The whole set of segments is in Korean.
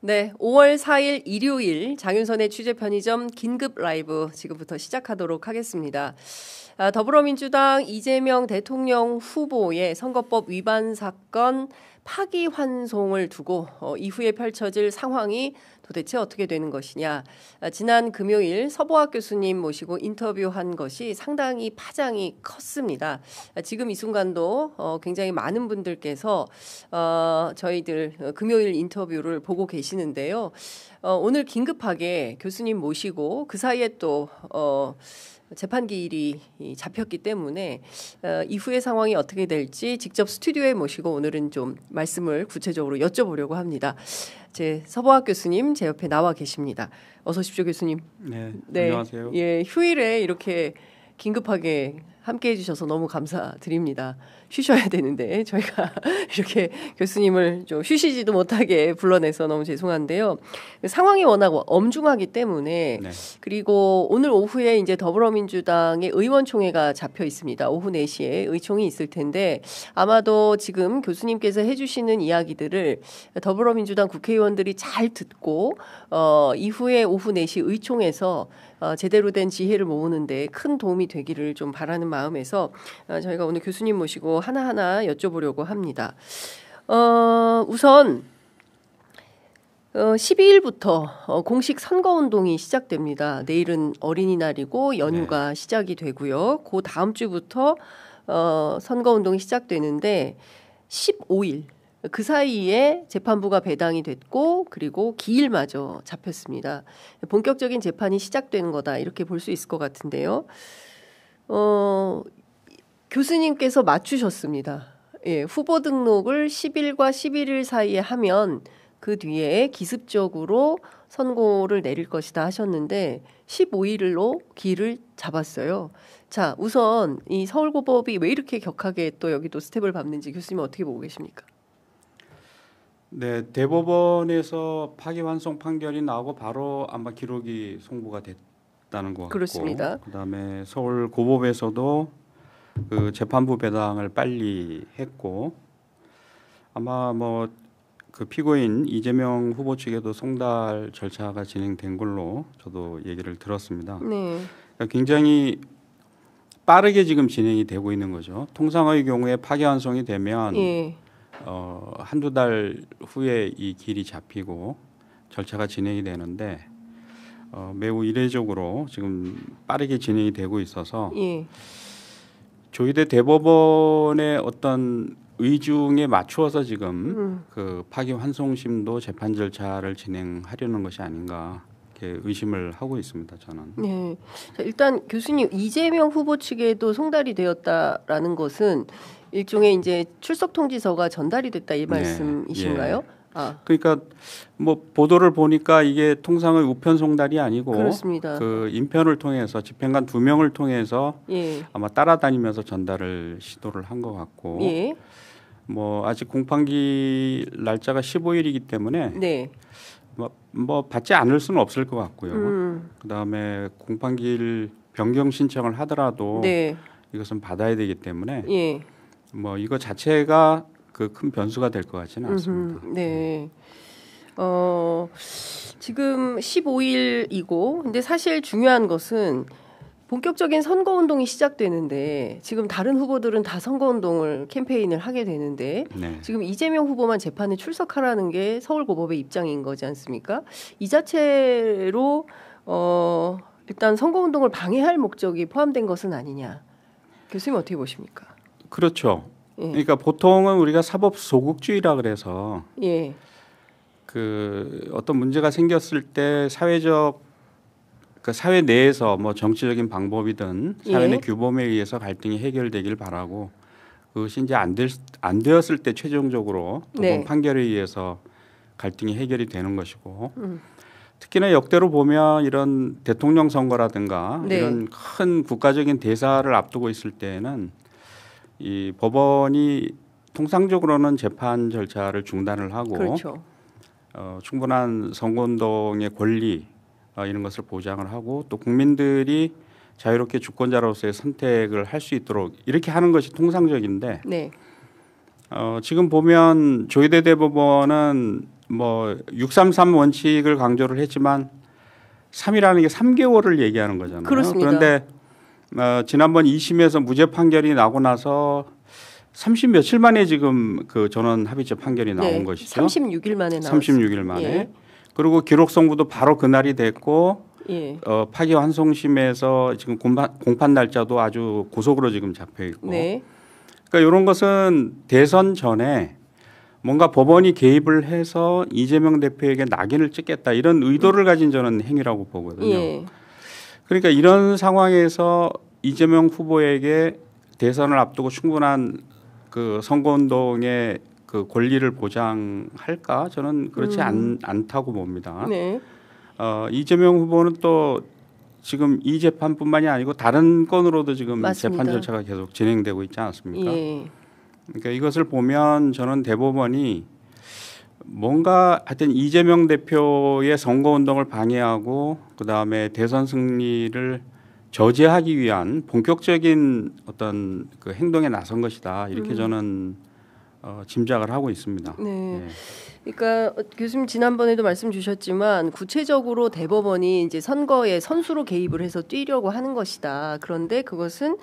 네, 5월 4일 일요일 장윤선의 취재 편의점 긴급 라이브 지금부터 시작하도록 하겠습니다. 더불어민주당 이재명 대통령 후보의 선거법 위반 사건 파기환송을 두고 이후에 펼쳐질 상황이 도대체 어떻게 되는 것이냐. 지난 금요일 서보학 교수님 모시고 인터뷰한 것이 상당히 파장이 컸습니다. 지금 이 순간도 굉장히 많은 분들께서 저희들 금요일 인터뷰를 보고 계시는데요. 오늘 긴급하게 교수님 모시고 그 사이에 또 재판기일이 잡혔기 때문에 이후의 상황이 어떻게 될지 직접 스튜디오에 모시고 오늘은 좀 말씀을 구체적으로 여쭤보려고 합니다. 제 서보학 교수님 제 옆에 나와 계십니다. 어서 오십시오, 교수님. 네, 안녕하세요. 예, 휴일에 이렇게 긴급하게 함께 해주셔서 너무 감사드립니다. 쉬셔야 되는데 저희가 이렇게 교수님을 좀 쉬시지도 못하게 불러내서 너무 죄송한데요. 상황이 워낙 엄중하기 때문에 네. 그리고 오늘 오후에 이제 더불어민주당의 의원총회가 잡혀 있습니다. 오후 4시에 의총이 있을 텐데 아마도 지금 교수님께서 해주시는 이야기들을 더불어민주당 국회의원들이 잘 듣고 이후에 오후 4시 의총에서 제대로 된 지혜를 모으는데 큰 도움이 되기를 좀 바라는 마음에서 저희가 오늘 교수님 모시고 하나하나 여쭤보려고 합니다. 우선 12일부터 공식 선거운동이 시작됩니다. 내일은 어린이날이고 연휴가 시작이 되고요. 그 다음 주부터 선거운동이 시작되는데 15일 그 사이에 재판부가 배당이 됐고 그리고 기일마저 잡혔습니다. 본격적인 재판이 시작되는 거다 이렇게 볼 수 있을 것 같은데요. 교수님께서 맞추셨습니다. 예, 후보 등록을 10일과 11일 사이에 하면 그 뒤에 기습적으로 선고를 내릴 것이다 하셨는데 15일로 기일을 잡았어요. 자, 우선 이 서울고법이 왜 이렇게 격하게 또 여기도 스텝을 밟는지 교수님 어떻게 보고 계십니까? 네, 대법원에서 파기환송 판결이 나오고 바로 아마 기록이 송부가 됐다는 것 같고, 그렇습니다. 그다음에 서울고법에서도 그 재판부 배당을 빨리 했고, 아마 뭐 그 피고인 이재명 후보 측에도 송달 절차가 진행된 걸로 저도 얘기를 들었습니다. 네. 그러니까 굉장히 빠르게 지금 진행이 되고 있는 거죠. 통상의 경우에 파기환송이 되면 예. 한두 달 후에 이 길이 잡히고 절차가 진행이 되는데 매우 이례적으로 지금 빠르게 진행이 되고 있어서 예. 조희대 대법원의 어떤 의중에 맞추어서 지금 그 파기환송심도 재판 절차를 진행하려는 것이 아닌가 이렇게 의심을 하고 있습니다. 저는. 네. 자, 일단 교수님 이재명 후보 측에도 송달이 되었다라는 것은 일종의 이제 출석 통지서가 전달이 됐다 이 말씀이신가요? 예. 아. 그러니까 뭐 보도를 보니까 이게 통상의 우편 송달이 아니고 그렇습니다. 그 인편을 통해서 집행관 2명을 통해서 예. 아마 따라다니면서 전달을 시도를 한 것 같고 예. 뭐 아직 공판기 날짜가 15일이기 때문에 네. 뭐 받지 않을 수는 없을 것 같고요. 그다음에 공판기일 변경 신청을 하더라도 네. 이것은 받아야 되기 때문에 예. 뭐 이거 자체가 그 큰 변수가 될 것 같지는 않습니다. 네. 지금 15일이고 근데 사실 중요한 것은 본격적인 선거운동이 시작되는데 지금 다른 후보들은 다 선거운동을 캠페인을 하게 되는데 네. 지금 이재명 후보만 재판에 출석하라는 게 서울고법의 입장인 거지 않습니까? 이 자체로 일단 선거운동을 방해할 목적이 포함된 것은 아니냐. 교수님 어떻게 보십니까? 그렇죠. 예. 그러니까 보통은 우리가 사법 소극주의라 그래서 예. 그 어떤 문제가 생겼을 때 사회적 그 사회 내에서 뭐 정치적인 방법이든 사회 내 예. 규범에 의해서 갈등이 해결되길 바라고 그것이 이제 안 되었을 때 최종적으로 법원 네. 판결에 의해서 갈등이 해결이 되는 것이고 특히나 역대로 보면 이런 대통령 선거라든가 네. 이런 큰 국가적인 대사를 앞두고 있을 때에는 이 법원이 통상적으로는 재판 절차를 중단을 하고 그렇죠. 충분한 선거운동의 권리 이런 것을 보장을 하고 또 국민들이 자유롭게 주권자로서의 선택을 할 수 있도록 이렇게 하는 것이 통상적인데 네. 지금 보면 조희대 대법원은 뭐 633 원칙을 강조를 했지만 3이라는 게 3개월을 얘기하는 거잖아요. 그렇습니다. 그런데 지난번 2심에서 무죄 판결이 나고 나서 30 며칠 만에 지금 그 전원 합의체 판결이 나온 것이죠. 36일 만에 나왔습니다. 36일 만에. 그리고 기록 선고도 바로 그날이 됐고 파기환송심에서 지금 공판 날짜도 아주 고속으로 지금 잡혀 있고. 그러니까 이런 것은 대선 전에 뭔가 법원이 개입을 해서 이재명 대표에게 낙인을 찍겠다 이런 의도를 가진 저는 행위라고 보거든요. 그러니까 이런 상황에서 이재명 후보에게 대선을 앞두고 충분한 그 선거운동의 그 권리를 보장할까? 저는 그렇지 않다고 봅니다. 이재명 후보는 또 지금 이 재판뿐만이 아니고 다른 건으로도 지금 맞습니다. 재판 절차가 계속 진행되고 있지 않습니까? 그러니까 이것을 보면 저는 대법원이 뭔가 하여튼 이재명 대표의 선거운동을 방해하고 그다음에 대선 승리를 저지하기 위한 본격적인 어떤 그 행동에 나선 것이다. 이렇게 저는 짐작을 하고 있습니다. 그러니까 교수님 지난번에도 말씀 주셨지만 구체적으로 대법원이 이제 선거에 선수로 개입을 해서 뛰려고 하는 것이다. 그런데 그것은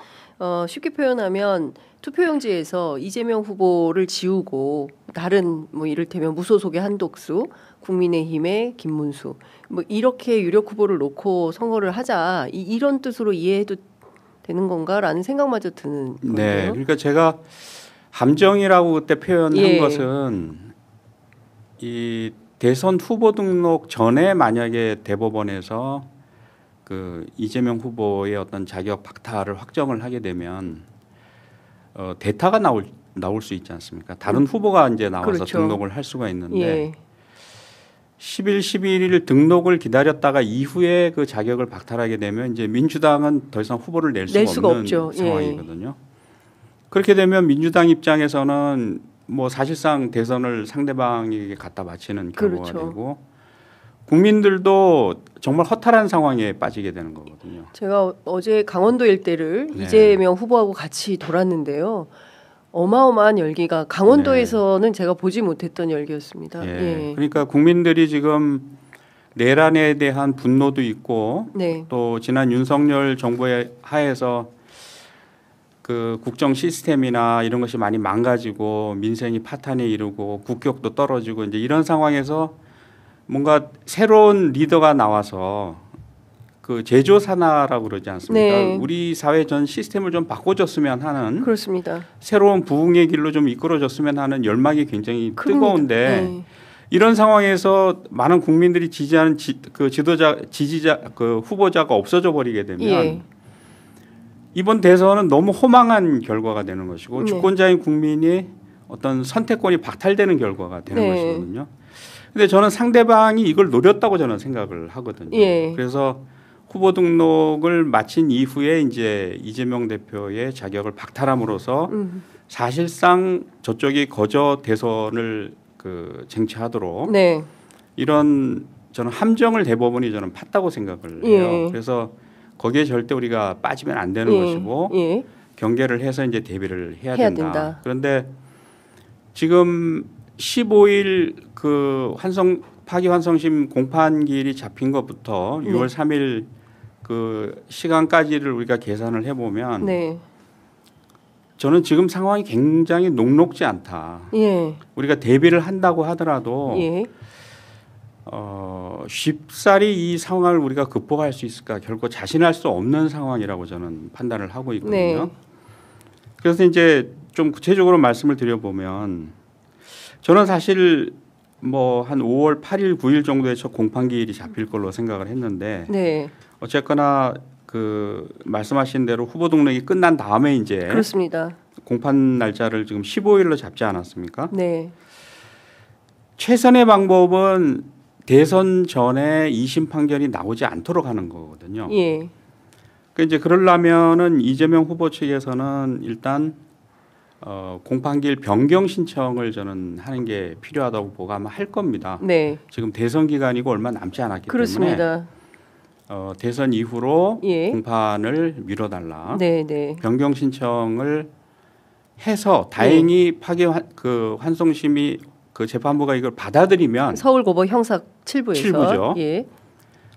쉽게 표현하면 투표용지에서 이재명 후보를 지우고 다른 뭐 이를테면 무소속의 한독수, 국민의힘의 김문수 뭐 이렇게 유력 후보를 놓고 선거를 하자 이런 뜻으로 이해해도 되는 건가라는 생각마저 드는 건데요. 네, 그러니까 제가 함정이라고 그때 표현한 것은 이 대선 후보 등록 전에 만약에 대법원에서 그 이재명 후보의 어떤 자격 박탈을 확정을 하게 되면 대타가 나올 수 있지 않습니까? 다른 후보가 이제 나와서 등록을 할 수가 있는데 10일, 11일 등록을 기다렸다가 이후에 그 자격을 박탈하게 되면 이제 민주당은 더 이상 후보를 낼 수가 없는 상황이거든요. 그렇게 되면 민주당 입장에서는 뭐 사실상 대선을 상대방에게 갖다 바치는 결과가 되고 국민들도 정말 허탈한 상황에 빠지게 되는 거거든요. 제가 어제 강원도 일대를 이재명 후보하고 같이 돌았는데요. 어마어마한 열기가 강원도에서는 제가 보지 못했던 열기였습니다. 그러니까 국민들이 지금 내란에 대한 분노도 있고 또 지난 윤석열 정부의 하에서 그 국정 시스템이나 이런 것이 많이 망가지고 민생이 파탄에 이르고 국격도 떨어지고 이제 이런 상황에서 뭔가 새로운 리더가 나와서 그 제조산하라고 그러지 않습니까? 우리 사회 전 시스템을 좀 바꿔줬으면 하는 새로운 부흥의 길로 좀 이끌어줬으면 하는 열망이 굉장히 뜨거운데 이런 상황에서 많은 국민들이 지지하는 지지자 그 후보자가 없어져 버리게 되면 이번 대선은 너무 허망한 결과가 되는 것이고 주권자인 국민이 어떤 선택권이 박탈되는 결과가 되는 것이거든요. 근데 저는 상대방이 이걸 노렸다고 저는 생각을 하거든요. 그래서 후보 등록을 마친 이후에 이제 이재명 대표의 자격을 박탈함으로써 사실상 저쪽이 거저 대선을 그 쟁취하도록 이런 저는 함정을 대법원이 저는 팠다고 생각을 해요. 그래서 거기에 절대 우리가 빠지면 안 되는 것이고 경계를 해서 이제 대비를 해야 된다. 그런데 지금 15일 그 파기환송심 공판기일이 잡힌 것부터 6월 3일 그 시간까지를 우리가 계산을 해보면 저는 지금 상황이 굉장히 녹록지 않다. 우리가 대비를 한다고 하더라도 쉽사리 이 상황을 우리가 극복할 수 있을까 결코 자신할 수 없는 상황이라고 저는 판단을 하고 있거든요. 그래서 이제 좀 구체적으로 말씀을 드려보면 저는 사실 뭐 한 5월 8일, 9일 정도에 첫 공판기일이 잡힐 걸로 생각을 했는데 어쨌거나 그 말씀하신 대로 후보 등록이 끝난 다음에 이제 공판 날짜를 지금 15일로 잡지 않았습니까? 최선의 방법은 대선 전에 2심 판결이 나오지 않도록 하는 거거든요. 그러니까 이제 그러려면은 이재명 후보 측에서는 일단 공판기일 변경 신청을 저는 하는 게 필요하다고 보고 아마 할 겁니다. 지금 대선 기간이고 얼마 남지 않았기 때문에 대선 이후로 공판을 미뤄달라. 변경 신청을 해서 다행히 환송심이 그 재판부가 이걸 받아들이면 서울고법 형사 7부에서 7부죠. 예.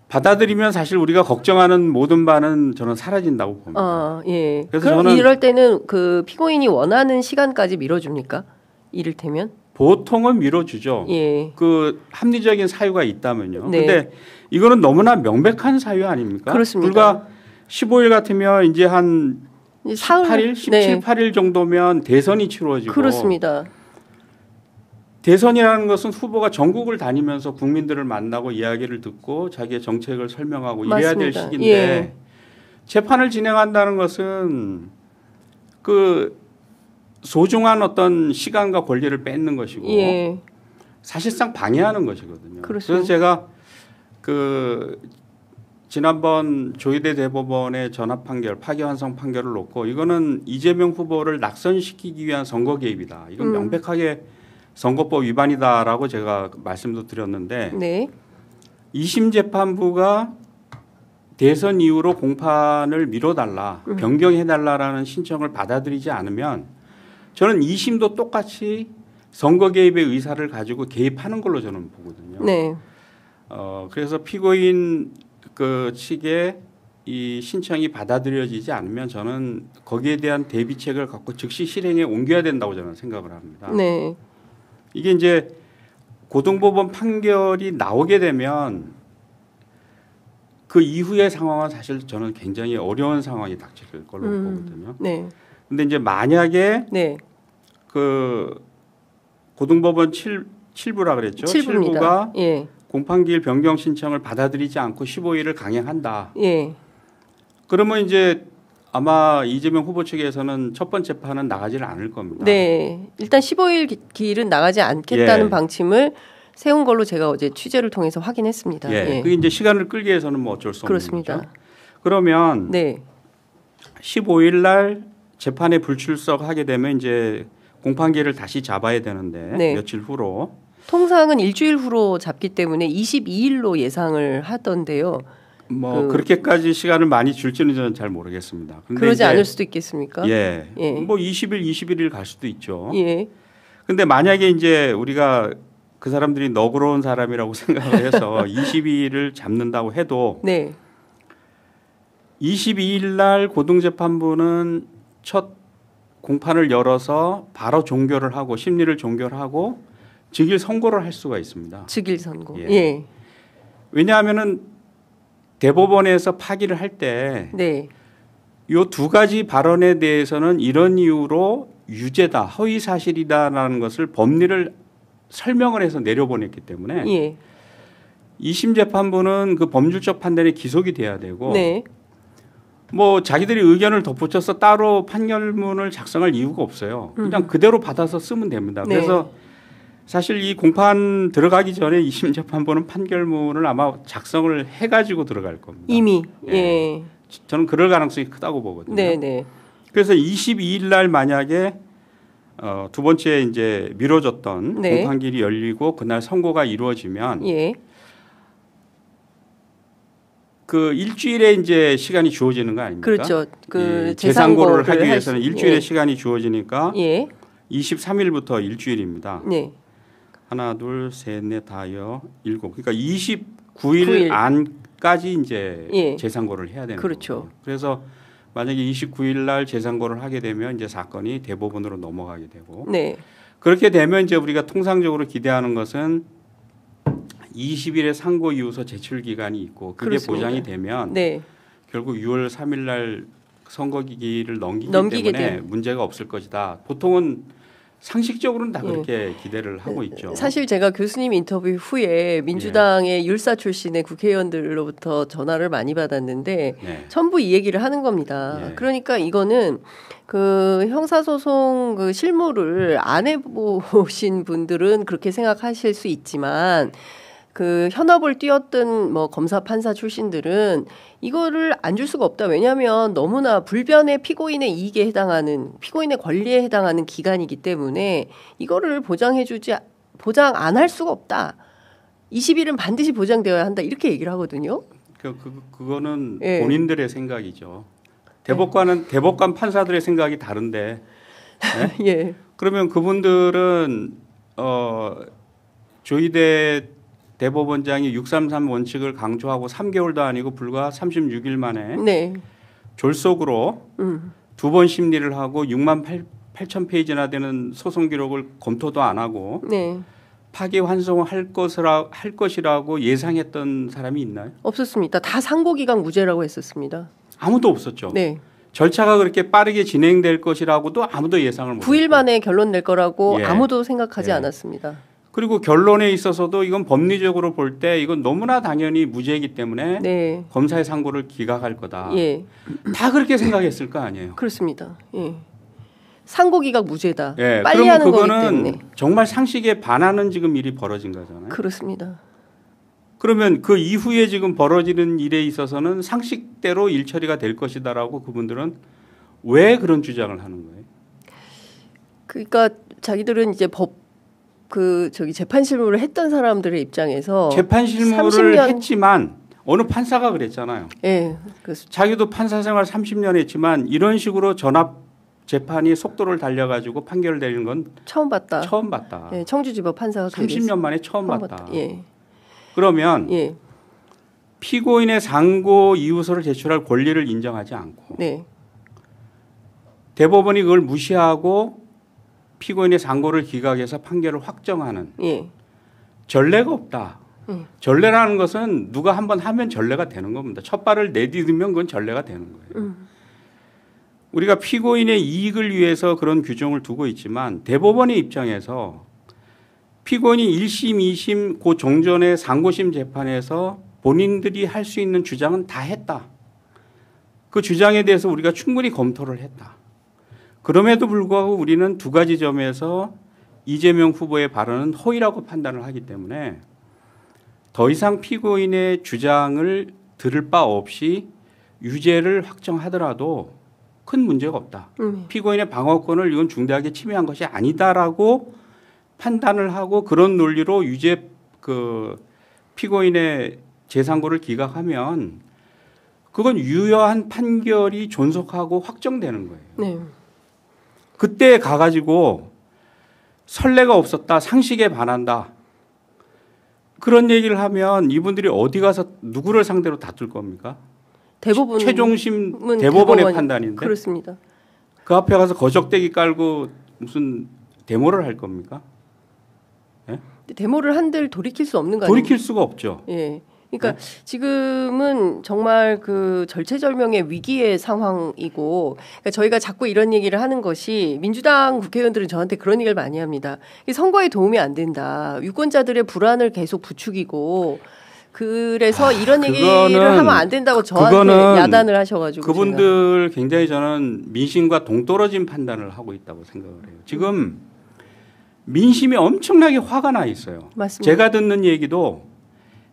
받아들이면 사실 우리가 걱정하는 모든 바는 저는 사라진다고 봅니다. 예. 그래서 그럼 저는 이럴 때는 그 피고인이 원하는 시간까지 미뤄줍니까? 이를테면? 보통은 미뤄주죠. 예. 그 합리적인 사유가 있다면요. 네. 근데 이거는 너무나 명백한 사유 아닙니까? 그렇습니다. 불과 15일 같으면 이제 한 18일, 17, 네. 8일 정도면 대선이 치루어지고 그렇습니다. 대선이라는 것은 후보가 전국을 다니면서 국민들을 만나고 이야기를 듣고 자기의 정책을 설명하고 이래야 될 맞습니다. 시기인데 예. 재판을 진행한다는 것은 그 소중한 어떤 시간과 권리를 뺏는 것이고 예. 사실상 방해하는 것이거든요. 그렇습니다. 그래서 제가 그 지난번 조희대 대법원의 전합 판결, 파기환송 판결을 놓고 이거는 이재명 후보를 낙선시키기 위한 선거 개입이다. 이건 명백하게 선거법 위반이다라고 제가 말씀도 드렸는데 네. 2심 재판부가 대선 이후로 공판을 미뤄달라, 변경해달라라는 신청을 받아들이지 않으면 저는 2심도 똑같이 선거 개입의 의사를 가지고 개입하는 걸로 저는 보거든요. 네. 그래서 피고인 그 측에 이 신청이 받아들여지지 않으면 저는 거기에 대한 대비책을 갖고 즉시 실행에 옮겨야 된다고 저는 생각을 합니다. 네. 이게 이제 고등법원 판결이 나오게 되면 그 이후의 상황은 사실 저는 굉장히 어려운 상황이 닥칠 걸로 보거든요. 네. 근데 이제 만약에 네. 그 고등법원 7부라 그랬죠. 7부입니다. 7부가 예. 공판기일 변경 신청을 받아들이지 않고 15일을 강행한다. 예. 그러면 이제 아마 이재명 후보 측에서는 첫 번째 판은 나가지를 않을 겁니다. 네. 일단 15일 기일은 나가지 않겠다는 예. 방침을 세운 걸로 제가 어제 취재를 통해서 확인했습니다. 예. 예. 그게 이제 시간을 끌기 위해서는 뭐 어쩔 수 없는 그렇습니다. 거죠. 그러면 네. 15일 날 재판에 불출석하게 되면 이제 공판기일을 다시 잡아야 되는데 네. 며칠 후로 통상은 일주일 후로 잡기 때문에 22일로 예상을 하던데요. 뭐 그렇게까지 시간을 많이 줄지는 저는 잘 모르겠습니다. 근데 그러지 이제 않을 수도 있겠습니까? 예. 예. 뭐 20일, 21일 갈 수도 있죠. 예. 근데 만약에 이제 우리가 그 사람들이 너그러운 사람이라고 생각을 해서 22일을 잡는다고 해도 네. 22일 날 고등재판부는 첫 공판을 열어서 바로 종결을 하고 심리를 종결하고 즉일 선고를 할 수가 있습니다. 즉일 선고. 예. 예. 왜냐하면은 대법원에서 파기를 할 때 네. 요 두 가지 발언에 대해서는 이런 이유로 유죄다, 허위 사실이다라는 것을 법리를 설명을 해서 내려보냈기 때문에 예. 2심 재판부는 그 법률적 판단에 기속이 돼야 되고 네. 뭐 자기들이 의견을 덧붙여서 따로 판결문을 작성할 이유가 없어요. 그냥 그대로 받아서 쓰면 됩니다. 네. 그래서 사실 이 공판 들어가기 전에 2심 재판부는 판결문을 아마 작성을 해가지고 들어갈 겁니다. 이미. 예. 예. 저는 그럴 가능성이 크다고 보거든요. 네, 네. 그래서 22일 날 만약에 두 번째 이제 미뤄졌던 네. 공판기일이 열리고 그날 선고가 이루어지면 예. 그 일주일에 이제 시간이 주어지는 거 아닙니까? 그렇죠. 그 예, 재상고를 하기 할 위해서는 수- 일주일의 예. 시간이 주어지니까 예. 23일부터 일주일입니다. 네. 하나, 둘, 셋, 넷, 다여, 일곱. 그러니까 29일 9일. 안까지 이제 예. 재상고를 해야 되는 그렇죠. 거고요. 그래서 만약에 29일 날 재상고를 하게 되면 이제 사건이 대법원으로 넘어가게 되고 네. 그렇게 되면 이제 우리가 통상적으로 기대하는 것은 20일의 상고 이후서 제출 기간이 있고 그게 그렇습니다. 보장이 되면 네. 결국 6월 3일 날 선거기일을 넘기기 넘기게 때문에 돼요. 문제가 없을 것이다. 보통은 상식적으로는 다 예. 그렇게 기대를 하고 있죠. 사실 제가 교수님 인터뷰 후에 민주당의 율사 출신의 국회의원들로부터 전화를 많이 받았는데 네. 전부 이 얘기를 하는 겁니다. 예. 그러니까 이거는 그 형사소송 그 실무를 안 해보신 분들은 그렇게 생각하실 수 있지만 그 현업을 뛰었던 뭐 검사 판사 출신들은 이거를 안 줄 수가 없다. 왜냐하면 너무나 불변의 피고인의 이익에 해당하는 피고인의 권리에 해당하는 기간이기 때문에 이거를 보장 안 할 수가 없다. 20일은 반드시 보장되어야 한다. 이렇게 얘기를 하거든요. 그거는 예. 본인들의 생각이죠. 대법관 판사들의 생각이 다른데 네? 예. 그러면 그분들은 조희대 대법원장이 633 원칙을 강조하고 3개월도 아니고 불과 36일 만에 네. 졸속으로 두 번 심리를 하고 6만 8천 페이지나 되는 소송 기록을 검토도 안 하고 네. 파기환송을 할 것이라고 예상했던 사람이 있나요? 없었습니다. 다 상고기각 무죄라고 했었습니다. 아무도 없었죠. 네. 절차가 그렇게 빠르게 진행될 것이라고도 아무도 예상을 못했고 9일 만에 결론 낼 거라고 예. 아무도 생각하지 예. 않았습니다. 그리고 결론에 있어서도 이건 법리적으로 볼 때 이건 너무나 당연히 무죄이기 때문에 네. 검사의 상고를 기각할 거다. 예. 다 그렇게 생각했을 거 아니에요. 그렇습니다. 예. 상고기각 무죄다. 예. 빨리 그러면 하는 거기 그거는 때문에. 정말 상식에 반하는 지금 일이 벌어진 거잖아요. 그렇습니다. 그러면 그 이후에 지금 벌어지는 일에 있어서는 상식대로 일 처리가 될 것이다라고 그분들은 왜 그런 주장을 하는 거예요? 그러니까 자기들은 이제 재판 실무를 했던 사람들의 입장에서 재판 실무를 30년 했지만 어느 판사가 그랬잖아요. 예. 자기도 판사 생활 30년 했지만 이런 식으로 전압 재판이 속도를 달려가지고 판결을 내리는 건 처음 봤다. 처음 봤다. 예, 청주지법 판사가 30년 만에 처음 봤다. 예. 그러면 예. 피고인의 상고 이유서를 제출할 권리를 인정하지 않고 네. 대법원이 그걸 무시하고 피고인의 상고를 기각해서 판결을 확정하는 예. 전례가 없다. 전례라는 것은 누가 한번 하면 전례가 되는 겁니다. 첫 발을 내디디면 그건 전례가 되는 거예요. 우리가 피고인의 이익을 위해서 그런 규정을 두고 있지만 대법원의 입장에서 피고인이 1심, 2심, 그 종전의 상고심 재판에서 본인들이 할 수 있는 주장은 다 했다. 그 주장에 대해서 우리가 충분히 검토를 했다. 그럼에도 불구하고 우리는 두 가지 점에서 이재명 후보의 발언은 허위라고 판단을 하기 때문에 더 이상 피고인의 주장을 들을 바 없이 유죄를 확정하더라도 큰 문제가 없다. 피고인의 방어권을 이건 중대하게 침해한 것이 아니다라고 판단을 하고 그런 논리로 유죄 피고인의 재상고를 기각하면 그건 유효한 판결이 존속하고 확정되는 거예요. 네. 그때 가가지고 선례가 없었다, 상식에 반한다. 그런 얘기를 하면 이분들이 어디 가서 누구를 상대로 다툴 겁니까? 대법원 최종심 대법원의 판단인데. 그렇습니다. 그 앞에 가서 거적대기 깔고 무슨 데모를 할 겁니까? 예? 데모를 한들 돌이킬 수 없는 거 아니에요? 돌이킬 수가 없죠. 예. 그러니까 네? 지금은 정말 그 절체절명의 위기의 상황이고, 그러니까 저희가 자꾸 이런 얘기를 하는 것이 민주당 국회의원들은 저한테 그런 얘기를 많이 합니다. 선거에 도움이 안 된다. 유권자들의 불안을 계속 부추기고, 그래서 이런 얘기를 하면 안 된다고 저한테 야단을 하셔가지고 그분들 제가. 굉장히 저는 민심과 동떨어진 판단을 하고 있다고 생각을 해요. 지금 민심이 엄청나게 화가 나 있어요. 맞습니다. 제가 듣는 얘기도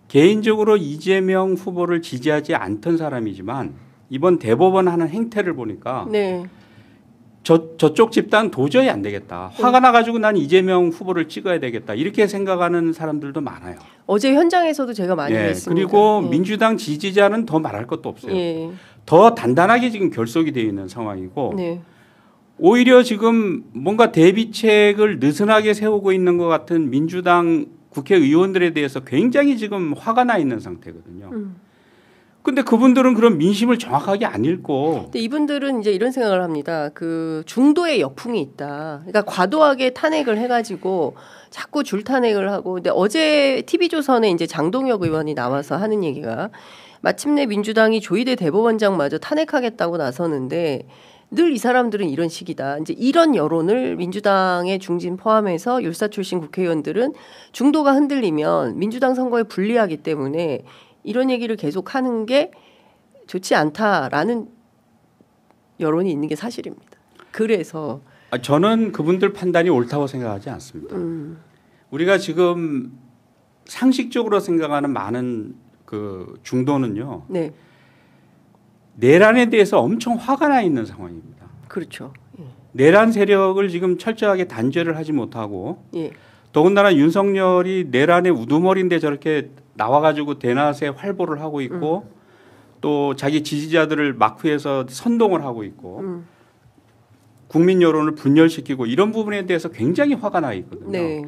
개인적으로 이재명 후보를 지지하지 않던 사람이지만 이번 대법원 하는 행태를 보니까 네. 저쪽 집단 도저히 안 되겠다. 화가 나가지고 난 이재명 후보를 찍어야 되겠다. 이렇게 생각하는 사람들도 많아요. 어제 현장에서도 제가 많이 뵀습니다. 그리고 민주당 지지자는 더 말할 것도 없어요. 예. 더 단단하게 지금 결속이 되어 있는 상황이고 네. 오히려 지금 뭔가 대비책을 느슨하게 세우고 있는 것 같은 민주당 국회의원들에 대해서 굉장히 지금 화가 나 있는 상태거든요. 근데 그분들은 그런 민심을 정확하게 안 읽고. 근데 이분들은 이제 이런 생각을 합니다. 그 중도의 역풍이 있다. 그러니까 과도하게 탄핵을 해가지고 자꾸 줄 탄핵을 하고. 근데 어제 TV조선에 이제 장동혁 의원이 나와서 하는 얘기가 마침내 민주당이 조희대 대법원장마저 탄핵하겠다고 나서는데 늘 이 사람들은 이런 식이다. 이제 이런 여론을 민주당의 중진 포함해서 율사 출신 국회의원들은 중도가 흔들리면 민주당 선거에 불리하기 때문에 이런 얘기를 계속 하는 게 좋지 않다라는 여론이 있는 게 사실입니다. 그래서 저는 그분들 판단이 옳다고 생각하지 않습니다. 우리가 지금 상식적으로 생각하는 많은 그 중도는요. 네. 내란에 대해서 엄청 화가 나 있는 상황입니다. 그렇죠. 예. 내란 세력을 지금 철저하게 단죄를 하지 못하고 예. 더군다나 윤석열이 내란의 우두머리인데 저렇게 나와가지고 대낮에 활보를 하고 있고 또 자기 지지자들을 마크에서 선동을 하고 있고 국민 여론을 분열시키고 이런 부분에 대해서 굉장히 화가 나 있거든요. 네.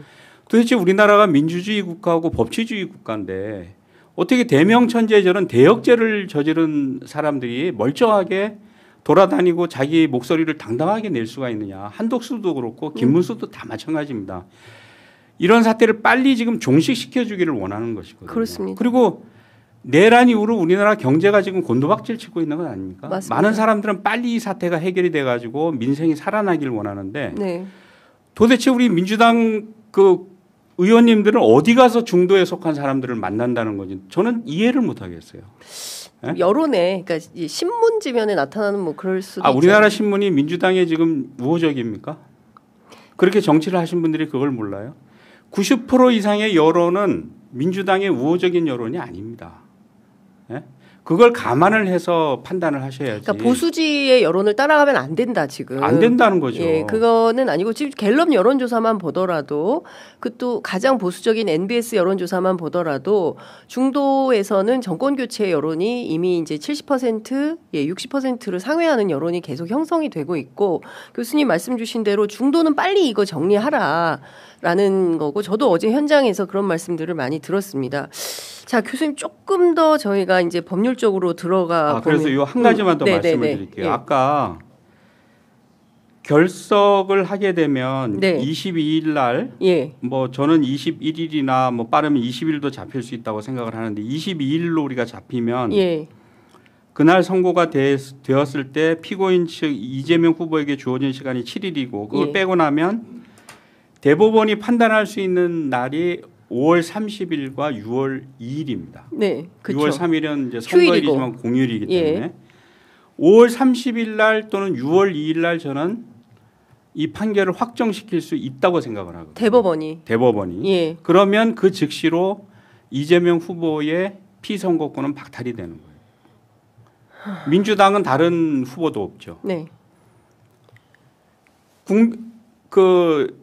도대체 우리나라가 민주주의 국가하고 법치주의 국가인데 어떻게 대명천지에 저런 대역죄를 저지른 사람들이 멀쩡하게 돌아다니고 자기 목소리를 당당하게 낼 수가 있느냐. 한독수도 그렇고 김문수도 다 마찬가지입니다. 이런 사태를 빨리 지금 종식시켜 주기를 원하는 것이거든요. 그렇습니다. 그리고 내란 이후로 우리나라 경제가 지금 곤두박질 치고 있는 건 아닙니까? 맞습니다. 많은 사람들은 빨리 이 사태가 해결이 돼가지고 민생이 살아나길 원하는데 네. 도대체 우리 민주당 그 의원님들은 어디 가서 중도에 속한 사람들을 만난다는 건지 저는 이해를 못 하겠어요. 네? 여론에 그러니까 이 신문 지면에 나타나는 뭐 그럴 수도 있죠. 우리나라 신문이 민주당에 지금 우호적입니까? 그렇게 정치를 하신 분들이 그걸 몰라요? 90% 이상의 여론은 민주당의 우호적인 여론이 아닙니다. 예? 그걸 감안을 해서 판단을 하셔야지. 그러니까 보수지의 여론을 따라가면 안 된다 지금. 안 된다는 거죠. 예, 그거는 아니고 지금 갤럽 여론조사만 보더라도 그 또 가장 보수적인 NBS 여론조사만 보더라도 중도에서는 정권 교체 여론이 이미 이제 70%, 60%를 상회하는 여론이 계속 형성이 되고 있고 교수님 말씀 주신 대로 중도는 빨리 이거 정리하라라는 거고 저도 어제 현장에서 그런 말씀들을 많이 들었습니다. 자, 교수님 조금 더 저희가 이제 법률적으로 들어가 그래서 이 한 가지만 더 말씀을 드릴게요. 예. 아까 결석을 하게 되면 네. 22일 날, 예. 뭐 저는 21일이나 뭐 빠르면 20일도 잡힐 수 있다고 생각을 하는데 22일로 우리가 잡히면 예. 그날 선고가 되었을 때 피고인 측 이재명 후보에게 주어진 시간이 7일이고 그걸 예. 빼고 나면 대법원이 판단할 수 있는 날이 5월 30일과 6월 2일입니다. 네, 그렇죠. 6월 3일은 이제 선거일이지만 공휴일이기 때문에 예. 5월 30일 날 또는 6월 2일 날 저는 이 판결을 확정시킬 수 있다고 생각을 하거든요. 대법원이. 예. 그러면 그 즉시로 이재명 후보의 피선거권은 박탈이 되는 거예요. 민주당은 다른 후보도 없죠. 네.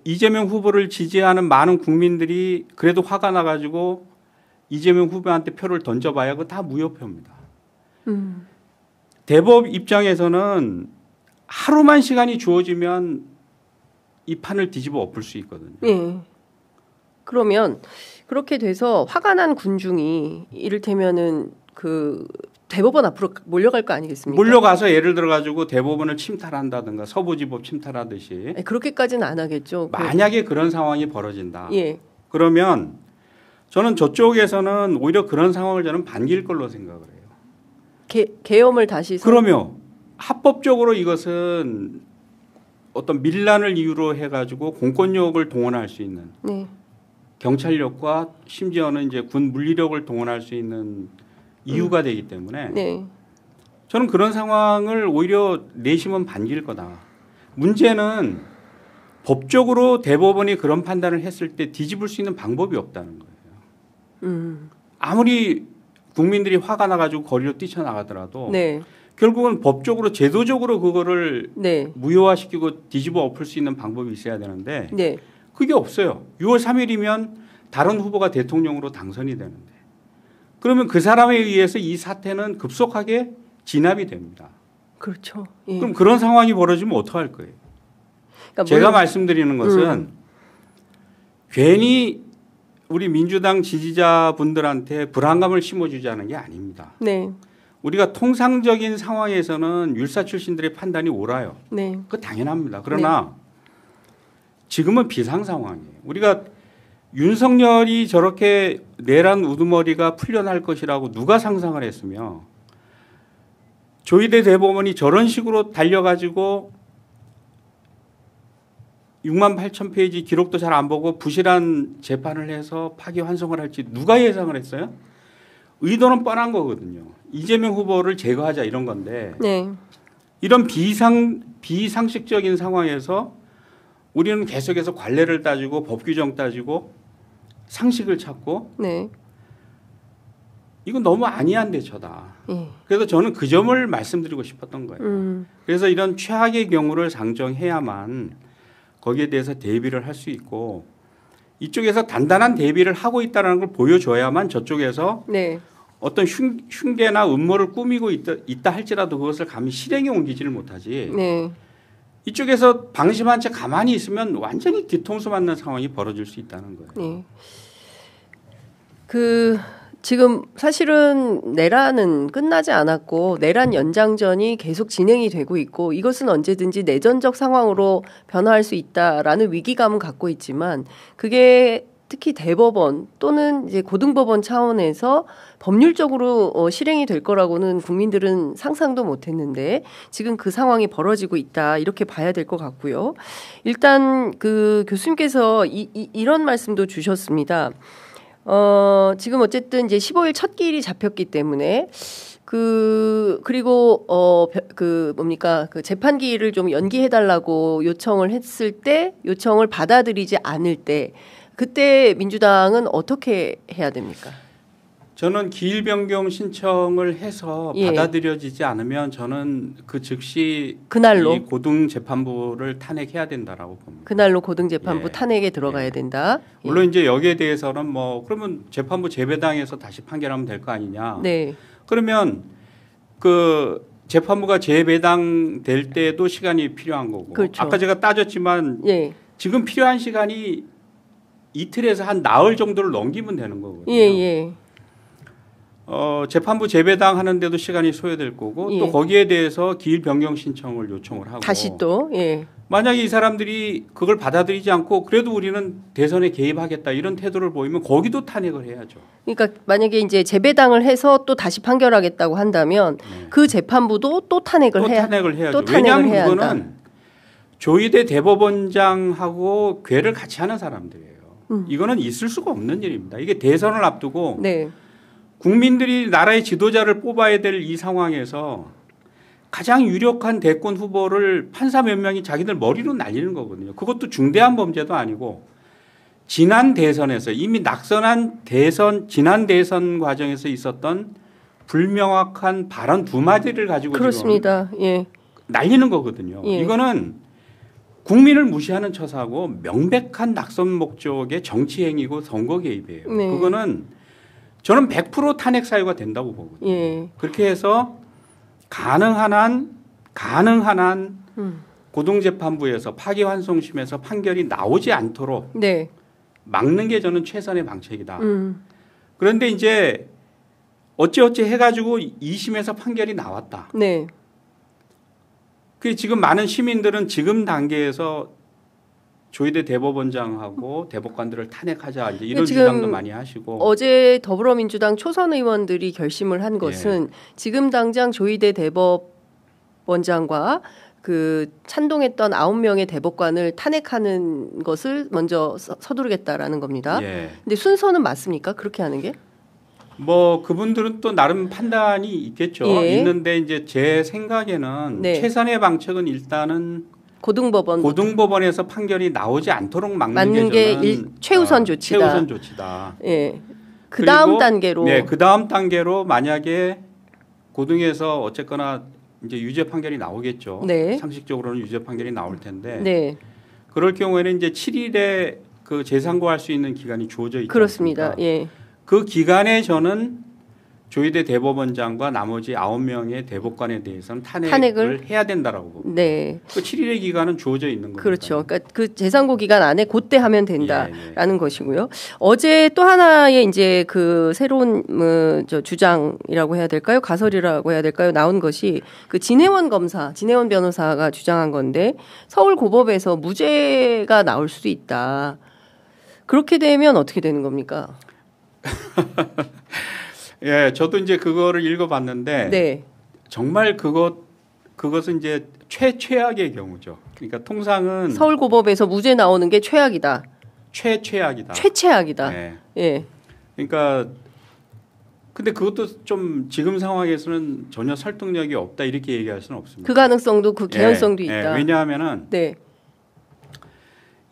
이재명 후보를 지지하는 많은 국민들이 그래도 화가 나가지고 이재명 후보한테 표를 던져봐야 그거 다 무효표입니다. 대법 입장에서는 하루만 시간이 주어지면 이 판을 뒤집어 엎을 수 있거든요. 예. 그러면 그렇게 돼서 화가 난 군중이 이를테면은 그 대법원 앞으로 몰려갈 거 아니겠습니까? 몰려가서 예를 들어 가지고 대법원을 침탈한다든가 서부지법 침탈하듯이 그렇게까지는 안 하겠죠. 만약에 그런 상황이 벌어진다. 예. 그러면 저는 저쪽에서는 오히려 그런 상황을 저는 반길 걸로 생각을 해요. 계엄을 다시 그러면 합법적으로 이것은 어떤 밀란을 이유로 해가지고 공권력을 동원할 수 있는 네. 경찰력과 심지어는 이제 군 물리력을 동원할 수 있는 이유가 되기 때문에 네. 저는 그런 상황을 오히려 내심은 반길 거다. 문제는 법적으로 대법원이 그런 판단을 했을 때 뒤집을 수 있는 방법이 없다는 거예요. 아무리 국민들이 화가 나가지고 거리로 뛰쳐나가더라도 네. 결국은 법적으로 제도적으로 그거를 네. 무효화시키고 뒤집어 엎을 수 있는 방법이 있어야 되는데 네. 그게 없어요. 6월 3일이면 다른 후보가 대통령으로 당선이 되는데 그러면 그 사람에 의해서 이 사태는 급속하게 진압이 됩니다. 그렇죠. 예. 그럼 그런 상황이 벌어지면 어떡할 거예요? 그러니까 제가 말씀드리는 것은 괜히 우리 민주당 지지자분들한테 불안감을 심어주자는 게 아닙니다. 네. 우리가 통상적인 상황에서는 율사 출신들의 판단이 옳아요. 네. 그거 당연합니다. 그러나 지금은 비상 상황이에요. 우리가 윤석열이 저렇게 내란 우두머리가 풀려날 것이라고 누가 상상을 했으며 조희대 대법원이 저런 식으로 달려가지고 6만 8천 페이지 기록도 잘 안 보고 부실한 재판을 해서 파기환송을 할지 누가 예상을 했어요? 의도는 뻔한 거거든요. 이재명 후보를 제거하자 이런 건데 네. 이런 비상식적인 상황에서 우리는 계속해서 관례를 따지고 법 규정 따지고 상식을 찾고 네. 이건 너무 아니한 대처다. 예. 그래서 저는 그 점을 말씀드리고 싶었던 거예요. 그래서 이런 최악의 경우를 상정해야만 거기에 대해서 대비를 할 수 있고 이쪽에서 단단한 대비를 하고 있다는 걸 보여줘야만 저쪽에서 네. 어떤 흉계나 음모를 꾸미고 있다 할지라도 그것을 감히 실행에 옮기지를 못하지. 네. 이쪽에서 방심한 채 가만히 있으면 완전히 뒤통수 맞는 상황이 벌어질 수 있다는 거예요. 네. 지금 사실은 내란은 끝나지 않았고 내란 연장전이 계속 진행이 되고 있고 이것은 언제든지 내전적 상황으로 변화할 수 있다라는 위기감은 갖고 있지만 그게 특히 대법원 또는 이제 고등법원 차원에서 법률적으로 실행이 될 거라고는 국민들은 상상도 못했는데 지금 그 상황이 벌어지고 있다 이렇게 봐야 될 것 같고요. 일단 그 교수님께서 이런 말씀도 주셨습니다. 지금 어쨌든 이제 15일 첫 기일이 잡혔기 때문에 그리고 뭡니까 그 재판 기일을 좀 연기해 달라고 요청을 했을 때 요청을 받아들이지 않을 때 그때 민주당은 어떻게 해야 됩니까? 저는 기일 변경 신청을 해서 예. 받아들여지지 않으면 저는 그 즉시 그날로 이 고등 재판부를 탄핵해야 된다라고 봅니다. 그날로 고등 재판부 예. 탄핵에 들어가야 예. 된다. 물론 이제 여기에 대해서는 뭐 그러면 재판부 재배당해서 다시 판결하면 될 거 아니냐. 네. 그러면 그 재판부가 재배당 될 때도 시간이 필요한 거고. 그렇죠. 아까 제가 따졌지만 예. 지금 필요한 시간이 이틀에서 한 나흘 정도를 넘기면 되는 거거든요. 예. 재판부 재배당 하는데도 시간이 소요될 거고 예. 또 거기에 대해서 기일 변경 신청을 요청을 하고 다시 또 예. 만약에 이 사람들이 그걸 받아들이지 않고 그래도 우리는 대선에 개입하겠다 이런 태도를 보이면 거기도 탄핵을 해야죠. 그러니까 만약에 이제 재배당을 해서 또 다시 판결하겠다고 한다면 네. 그 재판부도 또 탄핵을 해야 탄핵을 해야죠. 또 탄핵을 왜냐하면 해야 그거는 한다. 조희대 대법원장하고 궤를 같이 하는 사람들이에요. 이거는 있을 수가 없는 일입니다. 이게 대선을 앞두고 네. 국민들이 나라의 지도자를 뽑아야 될 이 상황에서 가장 유력한 대권 후보를 판사 몇 명이 자기들 머리로 날리는 거거든요. 그것도 중대한 범죄도 아니고 지난 대선에서 이미 낙선한 지난 대선 과정에서 있었던 불명확한 발언 두 마디를 가지고 그렇습니다. 지금 예. 날리는 거거든요. 예. 이거는 국민을 무시하는 처사고 명백한 낙선 목적의 정치 행위고 선거 개입이에요. 네. 그거는 저는 100% 탄핵 사유가 된다고 보거든요. 예. 그렇게 해서 가능한 한 고등재판부에서 파기환송심에서 판결이 나오지 않도록 네. 막는 게 저는 최선의 방책이다. 그런데 이제 어찌어찌 해가지고 2심에서 판결이 나왔다. 네. 그 지금 많은 시민들은 지금 단계에서 조희대 대법원장하고 대법관들을 탄핵하자 이제 이런 주장도 많이 하시고 어제 더불어민주당 초선 의원들이 결심을 한 것은 지금 당장 조희대 대법원장과 그 찬동했던 9명의 대법관을 탄핵하는 것을 먼저 서두르겠다라는 겁니다. 근데 순서는 맞습니까? 그렇게 하는 게? 뭐 그분들은 또 나름 판단이 있겠죠. 있는데 이제 제 생각에는 최선의 방책은 일단은 고등법원에서 판결이 나오지 않도록 막는 게 최우선 조치다. 최우선 조치다. 예. 그 다음 단계로. 네, 그 다음 단계로 만약에 고등에서 어쨌거나 이제 유죄 판결이 나오겠죠. 네. 상식적으로는 유죄 판결이 나올 텐데. 네. 그럴 경우에는 이제 7일에 그 재상고할 수 있는 기간이 주어져 있죠. 그렇습니다. 예. 그 기간에 저는 조희대 대법원장과 나머지 9명의 대법관에 대해서는 탄핵을 해야 된다라고 봅니다. 네. 그 7일의 기간은 주어져 있는 거죠. 그렇죠. 그러니까 그 재상고 기간 안에 그때 하면 된다라는 것이고요. 어제 또 하나의 이제 그 새로운 주장이라고 해야 될까요? 가설이라고 해야 될까요? 나온 것이 그 진해원 변호사가 주장한 건데 서울 고법에서 무죄가 나올 수도 있다. 그렇게 되면 어떻게 되는 겁니까? 예, 저도 이제 그거를 읽어봤는데 네. 정말 그것은 이제 최악의 경우죠. 그러니까 통상은 서울고법에서 무죄 나오는 게 최악이다. 최악이다. 최악이다. 네. 예. 그러니까 근데 그것도 좀 지금 상황에서는 전혀 설득력이 없다 이렇게 얘기할 수는 없습니다. 그 가능성도 그 개연성도 있다. 왜냐하면은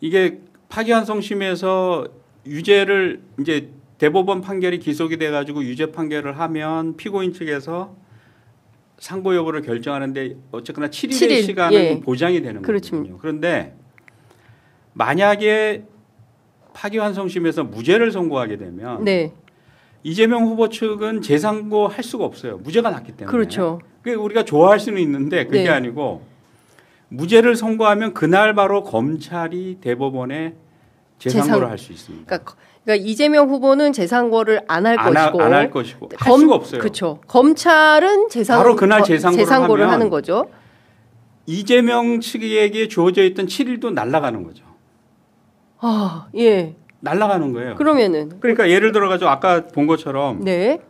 이게 파기환송심에서 유죄를 이제 대법원 판결이 기속이 돼가지고 유죄 판결을 하면 피고인 측에서 상고 여부를 결정하는데 어쨌거나 7일의 시간은 보장이 되는 거거든요. 그런데 만약에 파기환송심에서 무죄를 선고하게 되면 이재명 후보 측은 재상고할 수가 없어요. 무죄가 났기 때문에. 그렇죠. 우리가 좋아할 수는 있는데 그게 아니고 무죄를 선고하면 그날 바로 검찰이 대법원에 재상고를 할 수 있습니다. 그러니까 이재명 후보는 재상고를 안 할 것이고 안 할 것이고 할 수가 없어요. 그렇죠. 검찰은 바로 그날 재상고를 하는 거죠. 이재명 측에게 주어져 있던 7일도 날아가는 거죠. 아, 예. 날아가는 거예요. 그러니까 예를 들어 가지고 아까 본 것처럼 네.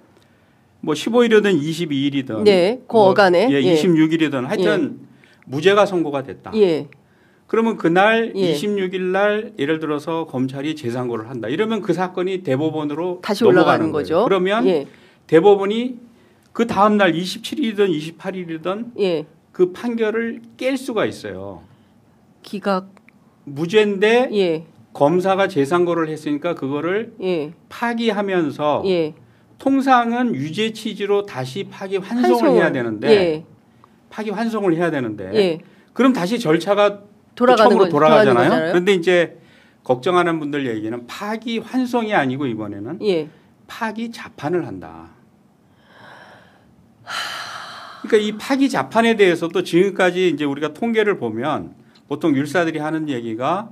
뭐 15일이든 22일이든 네. 그 어간에 26일이든 하여튼 무죄가 선고가 됐다. 예. 그러면 그날 26일 날 예를 들어서 검찰이 재상고를 한다. 이러면 그 사건이 대법원으로 다시 넘어가는 올라가는 거죠. 그러면 대법원이 그 다음 날 27일이든 28일이든 그 판결을 깰 수가 있어요. 기각 무죄인데 검사가 재상고를 했으니까 그거를 파기하면서 통상은 유죄 취지로 다시 파기 환송을 해야 되는데 파기 환송을 해야 되는데 그럼 다시 절차가 처음으로 돌아가잖아요. 그런데 이제 걱정하는 분들 얘기는 파기 환송이 아니고 이번에는 파기 자판을 한다. 그러니까 이 파기 자판에 대해서도 지금까지 이제 우리가 통계를 보면 보통 율사들이 하는 얘기가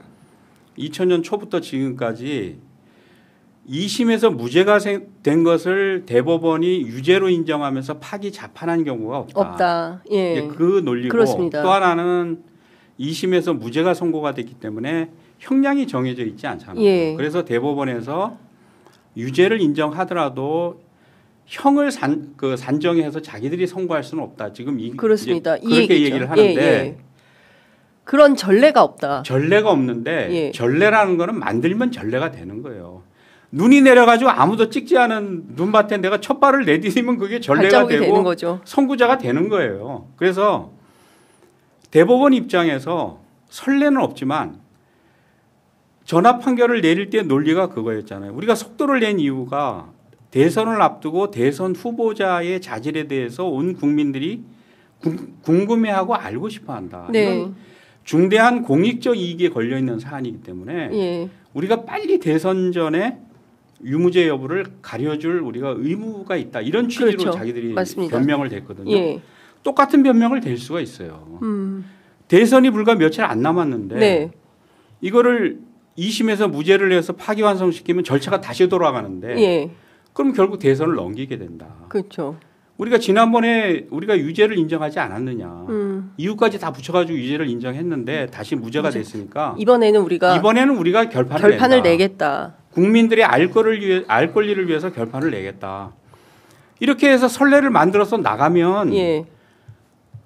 2000년 초부터 지금까지 2심에서 무죄가 된 것을 대법원이 유죄로 인정하면서 파기 자판한 경우가 없다. 그 논리고 그렇습니다. 또 하나는 2심에서 무죄가 선고가 됐기 때문에 형량이 정해져 있지 않잖아요. 그래서 대법원에서 유죄를 인정하더라도 형을 산정해서 자기들이 선고할 수는 없다. 지금 그렇습니다. 그렇게 얘기를 하는데 그런 전례가 없다. 전례가 없는데 전례라는 거는 만들면 전례가 되는 거예요. 눈이 내려가지고 아무도 찍지 않은 눈밭에 내가 첫 발을 내디디면 그게 전례가 되고 되는 거죠. 선구자가 되는 거예요. 그래서 대법원 입장에서 선례는 없지만 전합 판결을 내릴 때 논리가 그거였잖아요. 우리가 속도를 낸 이유가 대선을 앞두고 대선 후보자의 자질에 대해서 온 국민들이 궁금해하고 알고 싶어한다. 이건 중대한 공익적 이익에 걸려 있는 사안이기 때문에 우리가 빨리 대선 전에 유무죄 여부를 가려줄 우리가 의무가 있다. 이런 취지로 자기들이 변명을 댔거든요. 똑같은 변명을 댈 수가 있어요. 대선이 불과 며칠 안 남았는데 이거를 2심에서 무죄를 해서 파기환송시키면 절차가 다시 돌아가는데 그럼 결국 대선을 넘기게 된다. 그렇죠. 우리가 지난번에 우리가 유죄를 인정하지 않았느냐. 이유까지 다 붙여가지고 유죄를 인정했는데 다시 무죄가 됐으니까 이번에는 우리가 결판을 내겠다. 국민들의 알 권리를 위해서 결판을 내겠다. 이렇게 해서 선례를 만들어서 나가면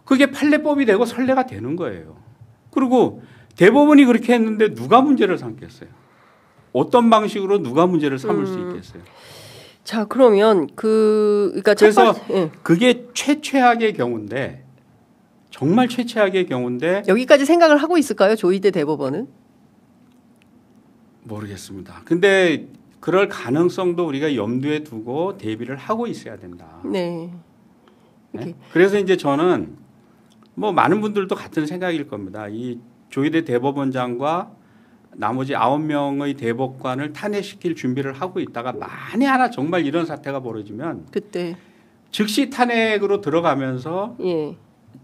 그게 판례법이 되고 선례가 되는 거예요. 그리고 대법원이 그렇게 했는데 누가 문제를 삼겠어요? 어떤 방식으로 누가 문제를 삼을 수 있겠어요? 자, 그러면 그러니까 그래서 그게 최최악의 경우인데 정말 최최악의 경우인데 여기까지 생각을 하고 있을까요? 조희대 대법원은? 모르겠습니다. 근데 그럴 가능성도 우리가 염두에 두고 대비를 하고 있어야 된다. 네. 그래서 이제 저는 뭐 많은 분들도 같은 생각일 겁니다. 이 조희대 대법원장과 나머지 9명의 대법관을 탄핵시킬 준비를 하고 있다가 만에 하나 정말 이런 사태가 벌어지면 그때 즉시 탄핵으로 들어가면서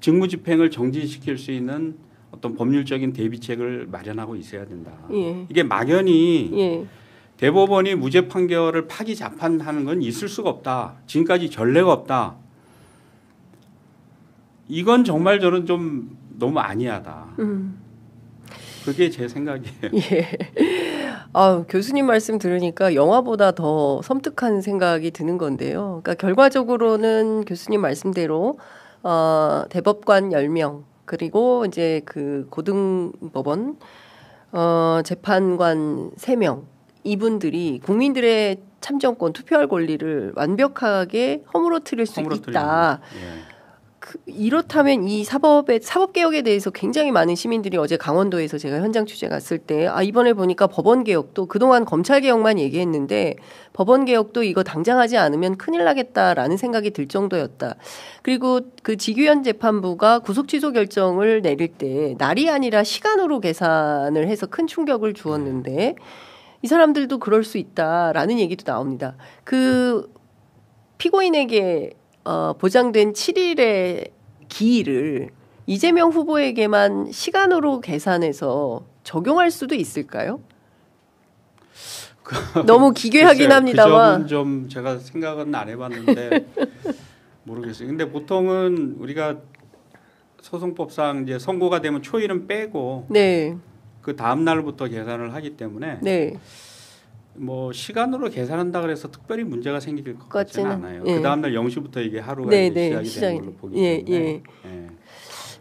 직무집행을 정지시킬 수 있는 어떤 법률적인 대비책을 마련하고 있어야 된다. 이게 막연히 대법원이 무죄 판결을 파기 자판하는 건 있을 수가 없다. 지금까지 전례가 없다. 이건 정말 저는 좀 너무 아니하다. 그게 제 생각이에요. 교수님 말씀 들으니까 영화보다 더 섬뜩한 생각이 드는 건데요. 그러니까 결과적으로는 교수님 말씀대로 대법관 10명 그리고 이제 그 고등법원 재판관 3명 이분들이 국민들의 참정권, 투표할 권리를 완벽하게 허물어뜨릴 수 있다. 이렇다면 이 사법개혁에 대해서 굉장히 많은 시민들이 어제 강원도에서 제가 현장 취재 갔을 때 이번에 보니까 법원개혁도 그동안 검찰개혁만 얘기했는데 법원개혁도 이거 당장 하지 않으면 큰일 나겠다라는 생각이 들 정도였다. 그리고 그 지규현 재판부가 구속취소 결정을 내릴 때 날이 아니라 시간으로 계산을 해서 큰 충격을 주었는데 이 사람들도 그럴 수 있다라는 얘기도 나옵니다. 그 피고인에게 보장된 7일의 기일을 이재명 후보에게만 시간으로 계산해서 적용할 수도 있을까요? 너무 기괴하긴 합니다만. 그 점은 좀 제가 생각은 안 해봤는데 모르겠어요. 근데 보통은 우리가 소송법상 이제 선고가 되면 초일은 빼고 네. 그 다음 날부터 계산을 하기 때문에 네. 뭐 시간으로 계산한다 그래서 특별히 문제가 생길 것 같지는 않아요. 예. 그 다음 날 0시부터 이게 하루가 네, 이제 네. 시작이 되는 걸로 보기 예, 때문에. 예. 예.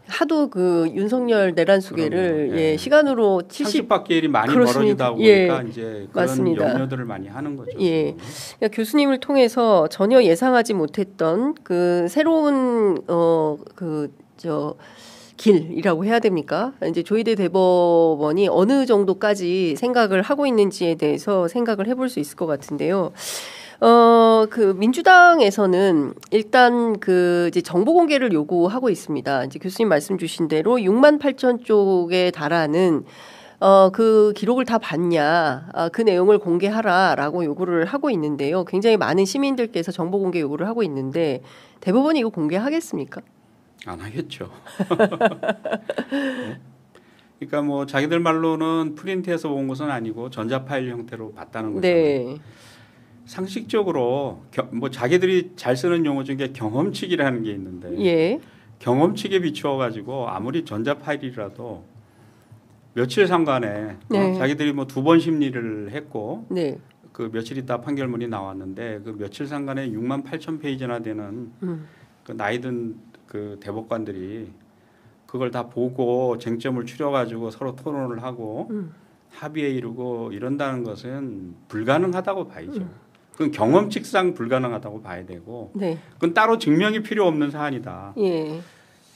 하도 그 윤석열 내란 수계를 그럼요. 예, 시간으로 70 30밖에 일이 많이 그렇습니다. 벌어지다 보니까 예. 이제 그런 맞습니다. 염려들을 많이 하는 거죠. 예. 그러니까 교수님을 통해서 전혀 예상하지 못했던 그 새로운 길이라고 해야 됩니까? 이제 조희대 대법원이 어느 정도까지 생각을 하고 있는지에 대해서 생각을 해볼 수 있을 것 같은데요. 그 민주당에서는 일단 그 이제 정보 공개를 요구하고 있습니다. 이제 교수님 말씀 주신 대로 6만 8천 쪽에 달하는 그 기록을 다 봤냐, 그 내용을 공개하라라고 요구를 하고 있는데요. 굉장히 많은 시민들께서 정보 공개 요구를 하고 있는데 대법원이 이거 공개하겠습니까? 안 하겠죠. 그러니까 뭐 자기들 말로는 프린트해서 본 것은 아니고 전자 파일 형태로 봤다는 거잖아요. 네. 상식적으로 뭐 자기들이 잘 쓰는 용어 중에 경험칙이라는 게 있는데 예. 경험칙에 비추어 가지고 아무리 전자 파일이라도 며칠 상간에 네. 자기들이 뭐 2번 심리를 했고 네. 그 며칠 있다 판결문이 나왔는데 그 며칠 상간에 6만 8천 페이지나 되는 그 나이든 그 대법관들이 그걸 다 보고 쟁점을 추려가지고 서로 토론을 하고 합의에 이르고 이런다는 것은 불가능하다고 봐야죠. 그건 경험칙상 불가능하다고 봐야 되고 네. 그건 따로 증명이 필요 없는 사안이다. 예.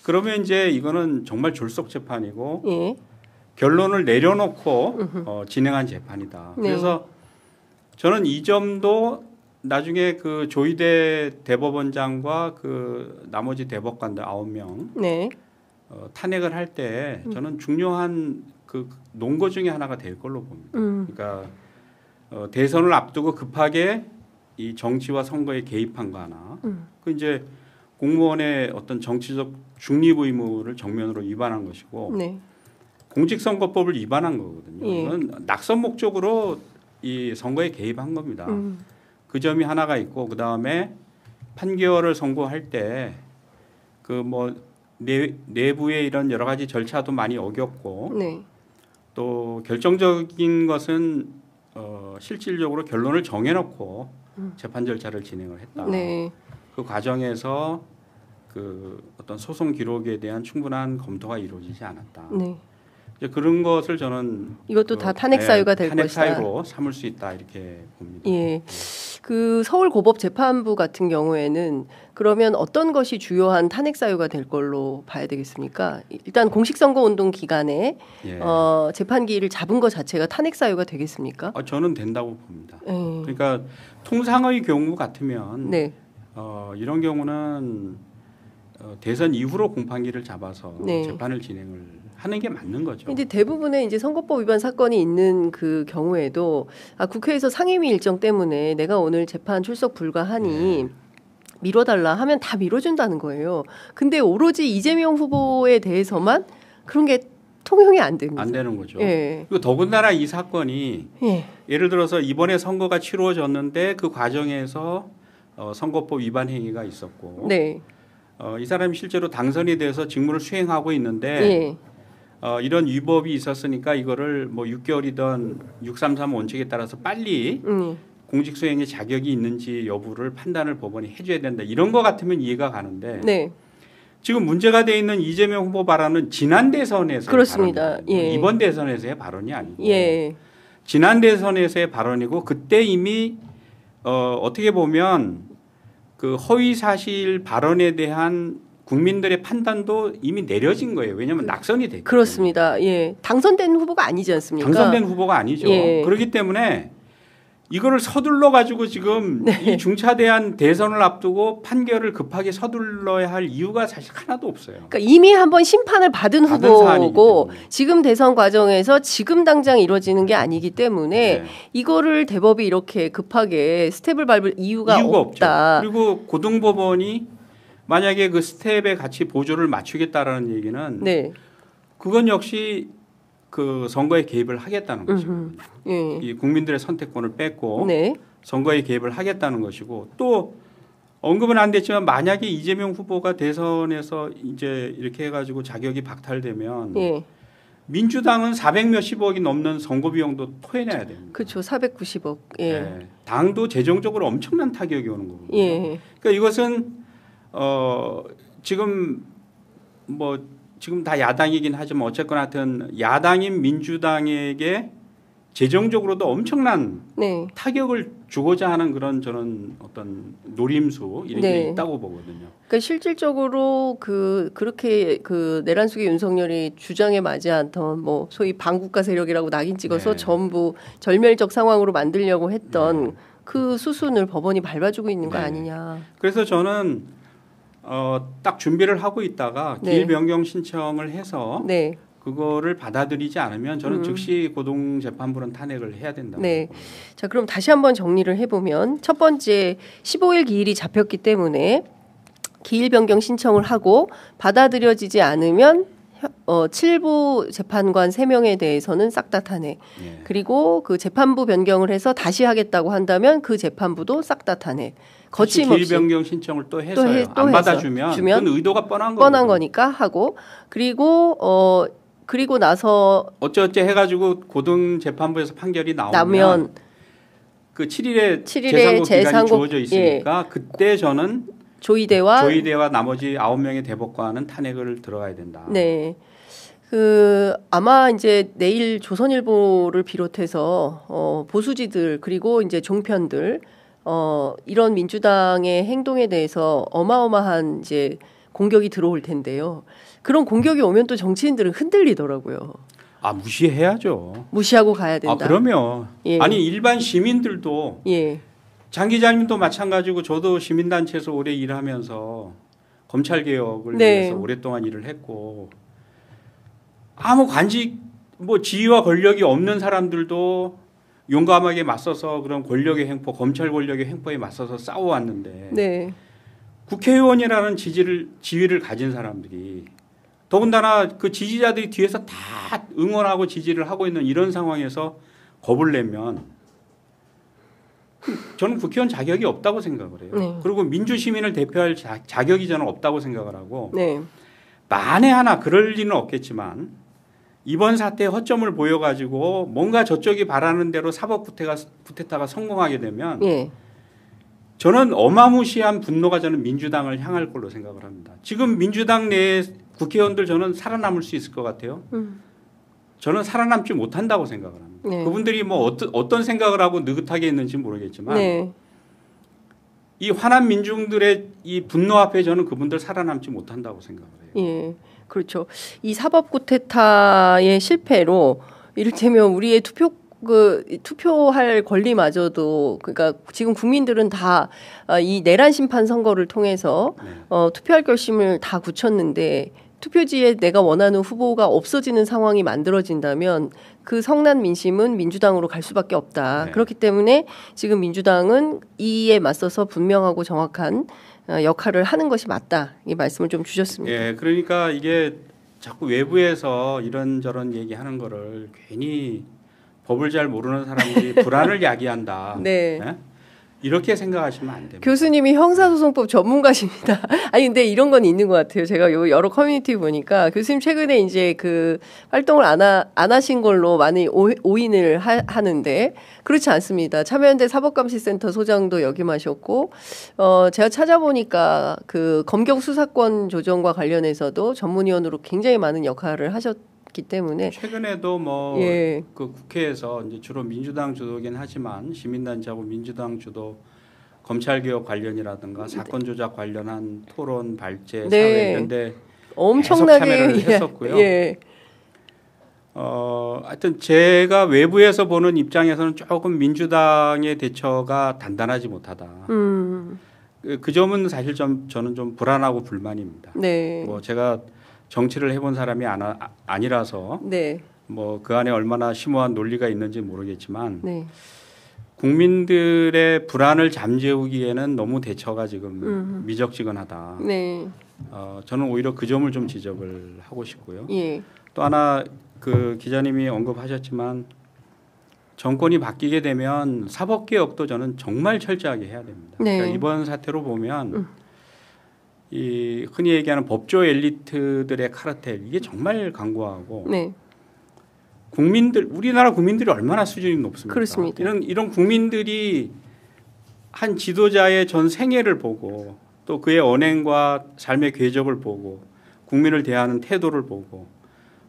그러면 이제 이거는 정말 졸속 재판이고 예. 결론을 내려놓고 진행한 재판이다. 네. 그래서 저는 이 점도 나중에 그 조희대 대법원장과 그 나머지 대법관들 9명 네. 탄핵을 할 때 저는 중요한 그 논거 중에 하나가 될 걸로 봅니다. 그러니까 대선을 앞두고 급하게 이 정치와 선거에 개입한 거 하나. 그 이제 공무원의 어떤 정치적 중립 의무를 정면으로 위반한 것이고 네. 공직선거법을 위반한 거거든요. 예. 이건 낙선 목적으로 이 선거에 개입한 겁니다. 그 점이 하나가 있고 그 다음에 판결을 선고할 때 그 뭐 내부의 이런 여러 가지 절차도 많이 어겼고 네. 또 결정적인 것은 실질적으로 결론을 정해놓고 재판 절차를 진행을 했다. 네. 그 과정에서 그 어떤 소송 기록에 대한 충분한 검토가 이루어지지 않았다. 네. 이제 그런 것을 저는 이것도 다 탄핵 사유가 될 탄핵 것이다. 사유로 삼을 수 있다 이렇게 봅니다. 예. 그 서울고법재판부 같은 경우에는 그러면 어떤 것이 주요한 탄핵 사유가 될 걸로 봐야 되겠습니까? 일단 공식선거운동 기간에 예. 재판기일을 잡은 것 자체가 탄핵 사유가 되겠습니까? 저는 된다고 봅니다. 예. 그러니까 통상의 경우 같으면 네. 이런 경우는 대선 이후로 공판기를 잡아서 네. 재판을 진행을 하는 게 맞는 거죠. 근데 대부분의 이제 선거법 위반 사건이 있는 그 경우에도 국회에서 상임위 일정 때문에 내가 오늘 재판 출석 불가하니 미뤄달라 하면 다 미뤄준다는 거예요. 근데 오로지 이재명 후보에 대해서만 그런 게 통용이 안 됩니다. 안 되는 거죠. 예. 그리고 더군다나 이 사건이 예. 예를 들어서 이번에 선거가 치루어졌는데 그 과정에서 선거법 위반 행위가 있었고 네. 이 사람이 실제로 당선이 돼서 직무를 수행하고 있는데 예. 이런 위법이 있었으니까 이거를 뭐 6개월이든 633 원칙에 따라서 빨리 공직 수행에 자격이 있는지 여부를 판단을 법원이 해줘야 된다. 이런 거 같으면 이해가 가는데 네. 지금 문제가 돼 있는 이재명 후보 발언은 지난 대선에서의 그렇습니다. 발언이거든요. 예. 이번 대선에서의 발언이 아니고 예. 지난 대선에서의 발언이고 그때 이미 어떻게 보면 그 허위 사실 발언에 대한 국민들의 판단도 이미 내려진 거예요. 왜냐하면 낙선이 됐기 그렇습니다. 예. 당선된 후보가 아니지 않습니까? 당선된 후보가 아니죠. 예. 그렇기 때문에 이거를 서둘러 가지고 지금 이 중차대한 대선을 앞두고 판결을 급하게 서둘러야 할 이유가 사실 하나도 없어요. 그러니까 이미 한번 심판을 받은 후보고 지금 대선 과정에서 지금 당장 이루어지는 게 아니기 때문에 이거를 대법이 이렇게 급하게 스텝을 밟을 이유가 없다. 없죠. 그리고 고등법원이 만약에 그 스텝에 같이 보조를 맞추겠다라는 얘기는 네. 그건 역시 그 선거에 개입을 하겠다는 것이거든요. 예. 이 국민들의 선택권을 뺏고 네. 선거에 개입을 하겠다는 것이고 또 언급은 안 됐지만 만약에 이재명 후보가 대선에서 이제 이렇게 해가지고 자격이 박탈되면 예. 민주당은 400 몇십억이 넘는 선거 비용도 토해내야 됩니다. 그렇죠. 490억. 예. 네. 당도 재정적으로 엄청난 타격이 오는 거거든요. 예. 그러니까 이것은 지금 뭐 지금 다 야당이긴 하지만 어쨌거나 하여튼 야당인 민주당에게 재정적으로도 엄청난 네. 타격을 주고자 하는 그런 저는 어떤 노림수 이런 게 네. 있다고 보거든요. 그러니까 실질적으로 그렇게 그 내란 속의 윤석열이 주장에 맞지 않던 뭐 소위 반국가 세력이라고 낙인 찍어서 네. 전부 절멸적 상황으로 만들려고 했던 네. 그 수순을 법원이 밟아주고 있는 거 네. 아니냐. 그래서 저는 딱 준비를 하고 있다가 네. 기일 변경 신청을 해서 네. 그거를 받아들이지 않으면 저는 즉시 고등재판부는 탄핵을 해야 된다. 네. 자, 그럼 다시 한번 정리를 해보면 첫 번째 15일 기일이 잡혔기 때문에 기일 변경 신청을 하고 받아들여지지 않으면 7부 재판관 3명에 대해서는 싹 다 탄핵. 네. 그리고 그 재판부 변경을 해서 다시 하겠다고 한다면 그 재판부도 싹 다 탄핵. 거침없이 기일 변경 신청을 또 해서 또 안 해서 받아주면 그건 의도가 뻔한 거니까 하고 그리고 나서 어쩌어쩌 해가지고 고등재판부에서 판결이 나오면 그 7일에 재상고 기간이 주어져 있으니까 그때 저는 조희대와 나머지 9명의 대법관은 탄핵을 들어가야 된다. 네. 아마 이제 내일 조선일보를 비롯해서 보수지들 그리고 이제 종편들 이런 민주당의 행동에 대해서 어마어마한 이제 공격이 들어올 텐데요. 그런 공격이 오면 또 정치인들은 흔들리더라고요. 무시해야죠. 무시하고 가야 된다. 그러면 예. 아니 일반 시민들도 예. 장 기자님도 마찬가지고 저도 시민단체에서 오래 일하면서 검찰개혁을 네. 위해서 오랫동안 일을 했고 아무 관직 뭐 지위와 권력이 없는 사람들도 용감하게 맞서서 그런 권력의 횡포, 검찰 권력의 횡포에 맞서서 싸워왔는데 네. 국회의원이라는 지위를 가진 사람들이 더군다나 그 지지자들이 뒤에서 다 응원하고 지지를 하고 있는 이런 상황에서 겁을 내면 저는 국회의원 자격이 없다고 생각을 해요. 네. 그리고 민주시민을 대표할 자격이 저는 없다고 생각을 하고 네. 만에 하나 그럴 리는 없겠지만 이번 사태에 허점을 보여가지고 뭔가 저쪽이 바라는 대로 사법 쿠데타가 성공하게 되면 예. 저는 어마무시한 분노가 저는 민주당을 향할 걸로 생각을 합니다. 지금 민주당 내 국회의원들 저는 살아남을 수 있을 것 같아요. 저는 살아남지 못한다고 생각을 합니다. 네. 그분들이 뭐 어떤 생각을 하고 느긋하게 했는지 모르겠지만 네. 이 화난 민중들의 이 분노 앞에 저는 그분들 살아남지 못한다고 생각을 해요. 예. 그렇죠. 이 사법 쿠데타의 실패로 이를테면 우리의 투표할 권리마저도 그러니까 지금 국민들은 다 이 내란 심판 선거를 통해서 투표할 결심을 다 굳혔는데 투표지에 내가 원하는 후보가 없어지는 상황이 만들어진다면 그 성난 민심은 민주당으로 갈 수밖에 없다. 네. 그렇기 때문에 지금 민주당은 이에 맞서서 분명하고 정확한 역할을 하는 것이 맞다. 이 말씀을 좀 주셨습니다. 예, 그러니까 이게 자꾸 외부에서 이런저런 얘기하는 거를 괜히 법을 잘 모르는 사람들이 불안을 야기한다. 네. 네? 이렇게 생각하시면 안 됩니다. 교수님이 형사소송법 전문가십니다. 아니 근데 이런 건 있는 것 같아요. 제가 여러 커뮤니티 보니까 교수님 최근에 이제 그 활동을 안 하신 걸로 많이 오인을 하는데 그렇지 않습니다. 참여연대 사법감시센터 소장도 역임하셨고 제가 찾아보니까 그 검경 수사권 조정과 관련해서도 전문위원으로 굉장히 많은 역할을 하셨기 때문에 최근에도 뭐 예. 그 국회에서 이제 주로 민주당 주도긴 하지만 시민단체하고 민주당 주도 검찰개혁 관련이라든가 사건 조작 관련한 토론 발제 네. 사회 이런데 엄청나게 참여를 했었고요. 예. 하여튼 제가 외부에서 보는 입장에서는 조금 민주당의 대처가 단단하지 못하다. 그 점은 사실 저는 좀 불안하고 불만입니다. 네. 뭐 제가 정치를 해본 사람이 아니라서 네. 뭐 그 안에 얼마나 심오한 논리가 있는지 모르겠지만 네. 국민들의 불안을 잠재우기에는 너무 대처가 지금 미적지근하다. 네. 저는 오히려 그 점을 좀 지적을 하고 싶고요. 예. 또 하나 그 기자님이 언급하셨지만 정권이 바뀌게 되면 사법개혁도 저는 정말 철저하게 해야 됩니다. 네. 그러니까 이번 사태로 보면 이 흔히 얘기하는 법조 엘리트들의 카르텔 이게 정말 강고하고 네. 국민들 우리나라 국민들이 얼마나 수준이 높습니까? 그렇습니다. 이런 국민들이 한 지도자의 전 생애를 보고 또 그의 언행과 삶의 궤적을 보고 국민을 대하는 태도를 보고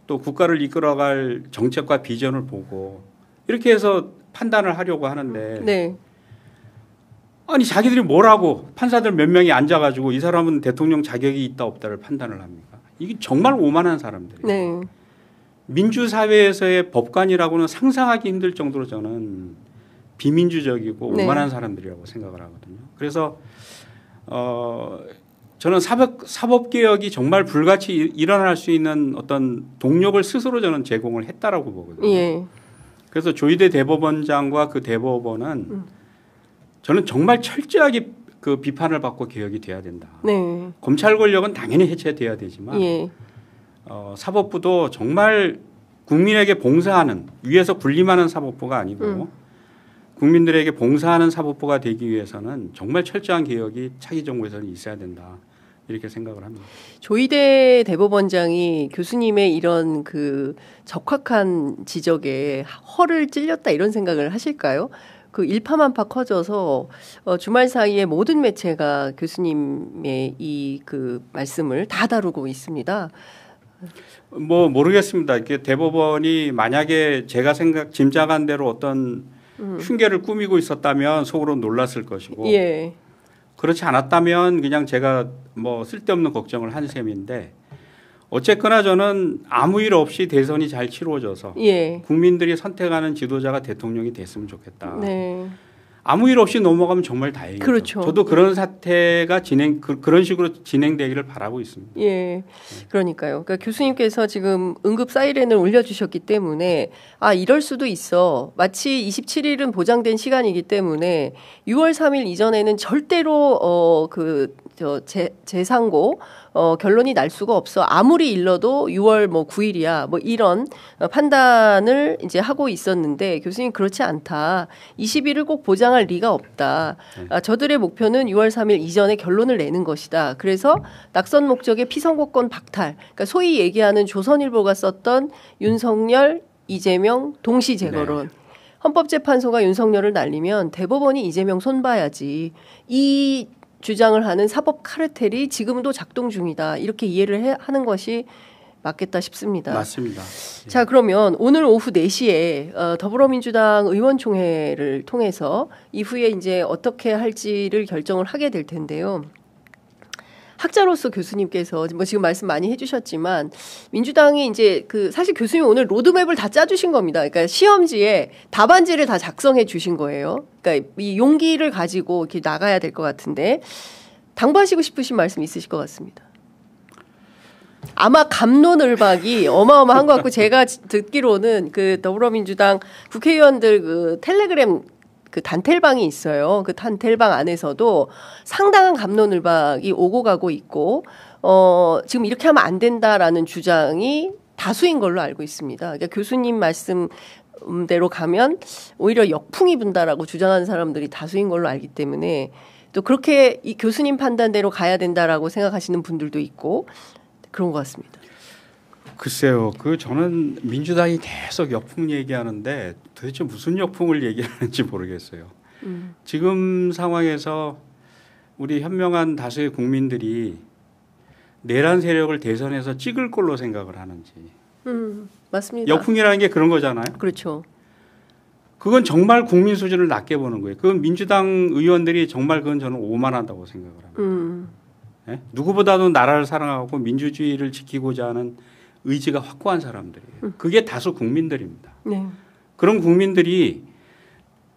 또 국가를 이끌어갈 정책과 비전을 보고 이렇게 해서 판단을 하려고 하는데 네. 아니 자기들이 뭐라고 판사들 몇 명이 앉아가지고 이 사람은 대통령 자격이 있다 없다를 판단을 합니까? 이게 정말 오만한 사람들이에요. 네. 민주사회에서의 법관이라고는 상상하기 힘들 정도로 저는 비민주적이고 네. 오만한 사람들이라고 생각을 하거든요. 그래서 저는 사법개혁이 정말 불같이 일어날 수 있는 어떤 동력을 스스로 저는 제공을 했다라고 보거든요. 예. 그래서 조희대 대법원장과 그 대법원은 저는 정말 철저하게 그 비판을 받고 개혁이 돼야 된다. 네. 검찰 권력은 당연히 해체돼야 되지만 예. 사법부도 정말 국민에게 봉사하는 위에서 군림하는 사법부가 아니고 국민들에게 봉사하는 사법부가 되기 위해서는 정말 철저한 개혁이 차기 정부에서는 있어야 된다. 이렇게 생각을 합니다. 조희대 대법원장이 교수님의 이런 그 적확한 지적에 허를 찔렸다 이런 생각을 하실까요? 그 일파만파 커져서 주말 사이에 모든 매체가 교수님의 이 그 말씀을 다 다루고 있습니다. 뭐 모르겠습니다. 이렇게 대법원이 만약에 제가 짐작한 대로 어떤 흉계를 꾸미고 있었다면 속으로 놀랐을 것이고 예. 그렇지 않았다면 그냥 제가 뭐 쓸데없는 걱정을 한 셈인데 어쨌거나 저는 아무 일 없이 대선이 잘 치루어져서 예. 국민들이 선택하는 지도자가 대통령이 됐으면 좋겠다. 네. 아무 일 없이 넘어가면 정말 다행이죠. 그렇죠. 저도 그런 사태가 그런 식으로 진행되기를 바라고 있습니다. 예, 그러니까요. 그러니까 교수님께서 지금 응급 사이렌을 울려주셨기 때문에 이럴 수도 있어. 마치 27일은 보장된 시간이기 때문에 6월 3일 이전에는 절대로 재상고 결론이 날 수가 없어. 아무리 일러도 6월 9일이야. 이런 판단을 이제 하고 있었는데 교수님 그렇지 않다. 20일을 꼭 보장할 리가 없다. 저들의 목표는 6월 3일 이전에 결론을 내는 것이다. 그래서 낙선 목적의 피선거권 박탈. 그러니까 소위 얘기하는 조선일보가 썼던 윤석열, 이재명 동시 재거론. 네. 헌법재판소가 윤석열을 날리면 대법원이 이재명 손봐야지. 이 주장을 하는 사법 카르텔이 지금도 작동 중이다. 이렇게 이해를 하는 것이 맞겠다 싶습니다. 맞습니다. 자, 그러면 오늘 오후 4시에 더불어민주당 의원총회를 통해서 이후에 이제 어떻게 할지를 결정을 하게 될 텐데요. 학자로서 교수님께서 지금 말씀 많이 해주셨지만 민주당이 이제 사실 교수님 오늘 로드맵을 다 짜주신 겁니다. 그러니까 시험지에 답안지를 다 작성해 주신 거예요. 그러니까 이 용기를 가지고 이렇게 나가야 될 것 같은데 당부하시고 싶으신 말씀 있으실 것 같습니다. 아마 갑론을박이 어마어마한 것 같고 제가 듣기로는 더불어민주당 국회의원들 텔레그램 단텔방이 있어요. 그 단텔방 안에서도 상당한 갑론을박이 오고 가고 있고, 지금 이렇게 하면 안 된다라는 주장이 다수인 걸로 알고 있습니다. 그러니까 교수님 말씀대로 가면 오히려 역풍이 분다라고 주장하는 사람들이 다수인 걸로 알기 때문에 또 그렇게 이 교수님 판단대로 가야 된다라고 생각하시는 분들도 있고 그런 것 같습니다. 글쎄요. 저는 민주당이 계속 역풍 얘기하는데 도대체 무슨 역풍을 얘기하는지 모르겠어요. 지금 상황에서 우리 현명한 다수의 국민들이 내란 세력을 대선에서 찍을 걸로 생각을 하는지. 맞습니다. 역풍이라는 게 그런 거잖아요. 그렇죠. 그건 정말 국민 수준을 낮게 보는 거예요. 그건 민주당 의원들이 정말 그건 저는 오만하다고 생각을 합니다. 네? 누구보다도 나라를 사랑하고 민주주의를 지키고자 하는 의지가 확고한 사람들이에요. 그게 다수 국민들입니다. 네. 그런 국민들이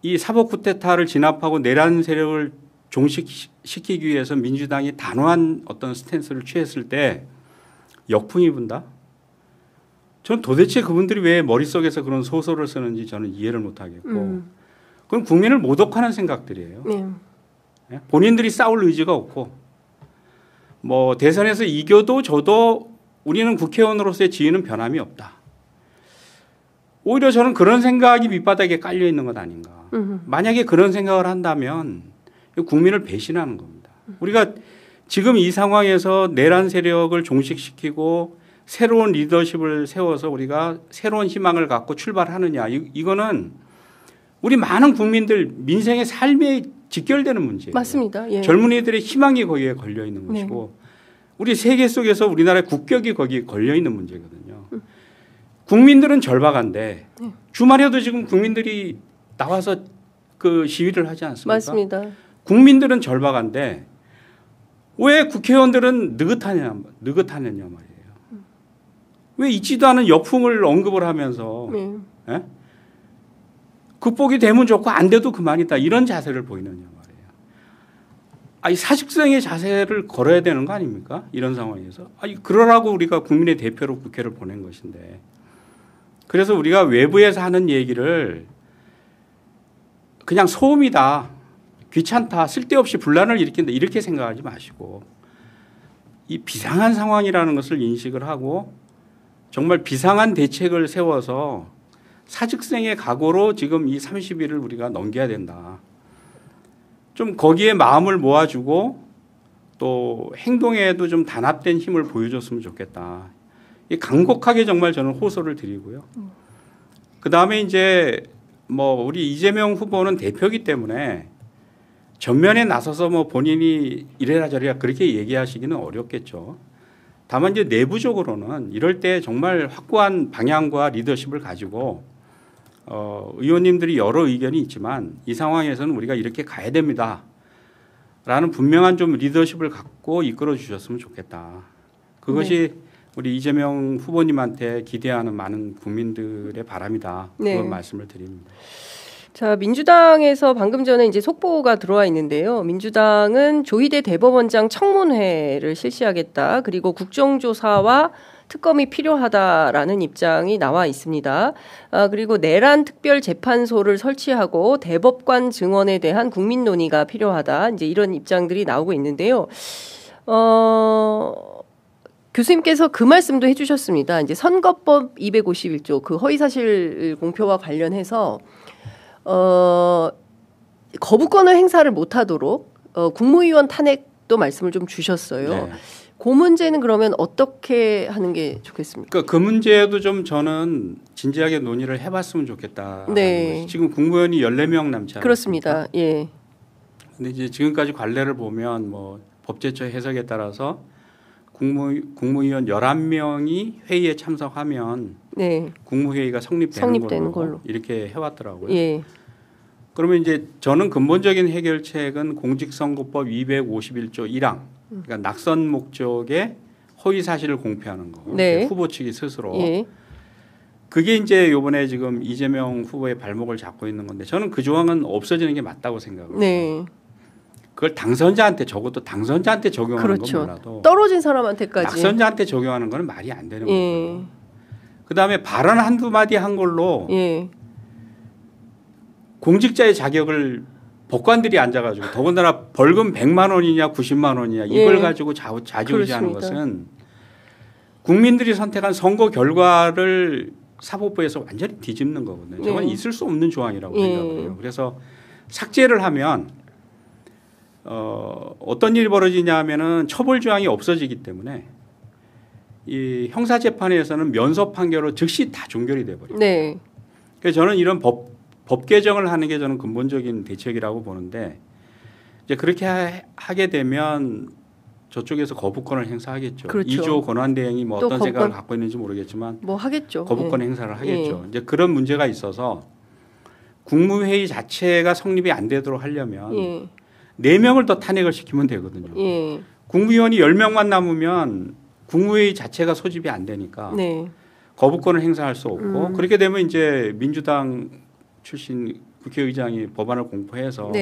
이 사법 쿠데타를 진압하고 내란 세력을 종식시키기 위해서 민주당이 단호한 어떤 스탠스를 취했을 때 역풍이 분다? 저는 도대체 그분들이 왜 머릿속에서 그런 소설을 쓰는지 저는 이해를 못하겠고 그건 국민을 모독하는 생각들이에요. 네? 본인들이 싸울 의지가 없고 뭐 대선에서 이겨도 져도 우리는 국회의원으로서의 지위는 변함이 없다. 오히려 저는 그런 생각이 밑바닥에 깔려 있는 것 아닌가. 만약에 그런 생각을 한다면 국민을 배신하는 겁니다. 우리가 지금 이 상황에서 내란 세력을 종식시키고 새로운 리더십을 세워서 우리가 새로운 희망을 갖고 출발하느냐. 이거는 우리 많은 국민들 민생의 삶에 직결되는 문제예요. 맞습니다. 예. 젊은이들의 희망이 거기에 걸려 있는 것이고 우리 세계 속에서 우리나라의 국격이 거기에 걸려 있는 문제거든요. 국민들은 절박한데 주말에도 지금 국민들이 나와서 그 시위를 하지 않습니까? 맞습니다. 국민들은 절박한데 왜 국회의원들은 느긋하느냐 말이에요. 왜 있지도 않은 역풍을 언급을 하면서 예? 극복이 되면 좋고 안 돼도 그만이다 이런 자세를 보이느냐 말이에요. 아니 사직성의 자세를 걸어야 되는 거 아닙니까? 이런 상황에서. 아니 그러라고 우리가 국민의 대표로 국회를 보낸 것인데. 그래서 우리가 외부에서 하는 얘기를 그냥 소음이다, 귀찮다, 쓸데없이 분란을 일으킨다 이렇게 생각하지 마시고 이 비상한 상황이라는 것을 인식을 하고 정말 비상한 대책을 세워서 사직생의 각오로 지금 이 30일을 우리가 넘겨야 된다. 좀 거기에 마음을 모아주고 또 행동에도 좀 단합된 힘을 보여줬으면 좋겠다. 강곡하게 정말 저는 호소를 드리고요. 그 다음에 이제 뭐 우리 이재명 후보는 대표이기 때문에 전면에 나서서 뭐 본인이 이래라 저래라 그렇게 얘기하시기는 어렵겠죠. 다만 이제 내부적으로는 이럴 때 정말 확고한 방향과 리더십을 가지고 의원님들이 여러 의견이 있지만 이 상황에서는 우리가 이렇게 가야 됩니다. 라는 분명한 좀 리더십을 갖고 이끌어 주셨으면 좋겠다. 그것이 우리 이재명 후보님한테 기대하는 많은 국민들의 바람이다. 그런 말씀을 드립니다. 자, 민주당에서 방금 전에 이제 속보가 들어와 있는데요. 민주당은 조희대 대법원장 청문회를 실시하겠다. 그리고 국정조사와 특검이 필요하다라는 입장이 나와 있습니다. 그리고 내란 특별재판소를 설치하고 대법관 증언에 대한 국민 논의가 필요하다. 이제 이런 입장들이 나오고 있는데요. 교수님께서 그 말씀도 해주셨습니다. 이제 선거법 251조 그 허위사실 공표와 관련해서 거부권을 행사를 못하도록 국무위원 탄핵도 말씀을 좀 주셨어요. 네. 그 문제는 그러면 어떻게 하는 게 좋겠습니까? 그러니까 그 문제도 좀 저는 진지하게 논의를 해봤으면 좋겠다. 네. 지금 국무위원이 14명 남지 않습니까? 그렇습니다. 예. 근데 이제 지금까지 관례를 보면 뭐 법제처 해석에 따라서 국무위원 11명이 회의에 참석하면 국무회의가 성립되는 걸로 이렇게 해왔더라고요. 예. 그러면 이제 저는 근본적인 해결책은 공직선거법 251조 1항 그러니까 낙선 목적의 허위 사실을 공표하는 거. 후보 측이 스스로. 그게 이제 이번에 지금 이재명 후보의 발목을 잡고 있는 건데 저는 그 조항은 없어지는 게 맞다고 생각해요. 그걸 당선자한테 적어도 당선자한테 적용하는 건 몰라도 떨어진 사람한테까지 낙선자한테 적용하는 건 말이 안 되는 거예요. 그다음에 발언 한두 마디 한 걸로 공직자의 자격을 법관들이 앉아가지고 더군다나 벌금 100만 원이냐 90만 원이냐 이걸 가지고 좌지우지하는 것은 국민들이 선택한 선거 결과를 사법부에서 완전히 뒤집는 거거든요. 저건 있을 수 없는 조항이라고 생각을 해요. 그래서 삭제를 하면 어떤 일이 벌어지냐 하면은 처벌 조항이 없어지기 때문에 이 형사 재판에서는 면소 판결로 즉시 다 종결이 돼 버려요. 그래서 저는 이런 법 개정을 하는 게 저는 근본적인 대책이라고 보는데 이제 그렇게 하게 되면 저쪽에서 거부권을 행사하겠죠. 2조 권한대행이 뭐 어떤 생각을 갖고 있는지 모르겠지만 뭐 하겠죠. 거부권 행사를 하겠죠. 이제 그런 문제가 있어서 국무회의 자체가 성립이 안 되도록 하려면 4명을 더 탄핵을 시키면 되거든요. 국무위원이 10명만 남으면 국무회의 자체가 소집이 안 되니까 거부권을 행사할 수 없고 그렇게 되면 이제 민주당 출신 국회의장이 법안을 공포해서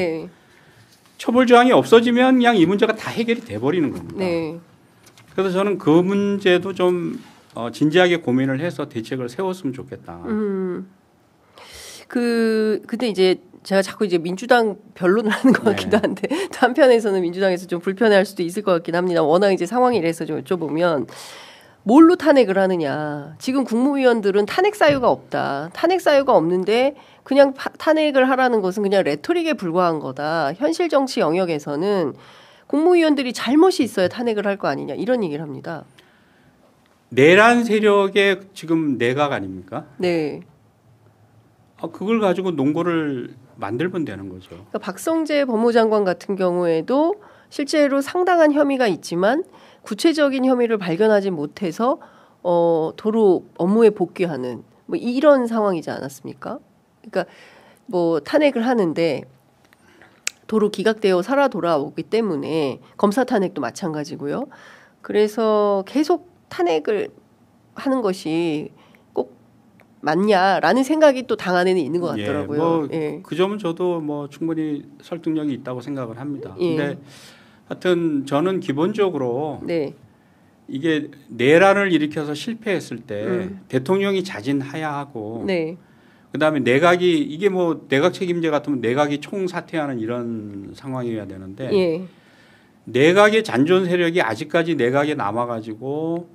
처벌 조항이 없어지면 그냥 이 문제가 다 해결이 돼버리는 겁니다. 그래서 저는 그 문제도 좀 진지하게 고민을 해서 대책을 세웠으면 좋겠다. 근데 이제 제가 자꾸 이제 민주당 변론을 하는 것 같기도 한데 또 한편에서는 민주당에서 좀 불편해할 수도 있을 것 같긴 합니다. 워낙 이제 상황이 이래서 좀 여쭤보면 뭘로 탄핵을 하느냐. 지금 국무위원들은 탄핵 사유가 없다. 탄핵 사유가 없는데 그냥 탄핵을 하라는 것은 그냥 레토릭에 불과한 거다. 현실 정치 영역에서는 국무위원들이 잘못이 있어야 탄핵을 할 거 아니냐 이런 얘기를 합니다. 내란 세력의 지금 내각 아닙니까? 네. 그걸 가지고 논거를 만들면 되는 거죠. 그러니까 박성재 법무장관 같은 경우에도 실제로 상당한 혐의가 있지만 구체적인 혐의를 발견하지 못해서 도로 업무에 복귀하는 뭐 이런 상황이지 않았습니까? 그러니까 뭐 탄핵을 하는데 도로 기각되어 살아 돌아오기 때문에 검사 탄핵도 마찬가지고요. 그래서 계속 탄핵을 하는 것이 꼭 맞냐라는 생각이 또 당 안에는 있는 것 같더라고요. 그 점은 저도 뭐 충분히 설득력이 있다고 생각을 합니다. 예. 근데 하여튼 저는 기본적으로 네. 이게 내란을 일으켜서 실패했을 때 대통령이 자진하야하고 네. 그다음에 내각이 이게 뭐 내각 책임제 같으면 내각이 총사퇴하는 이런 상황이어야 되는데 예. 내각의 잔존 세력이 아직까지 내각에 남아가지고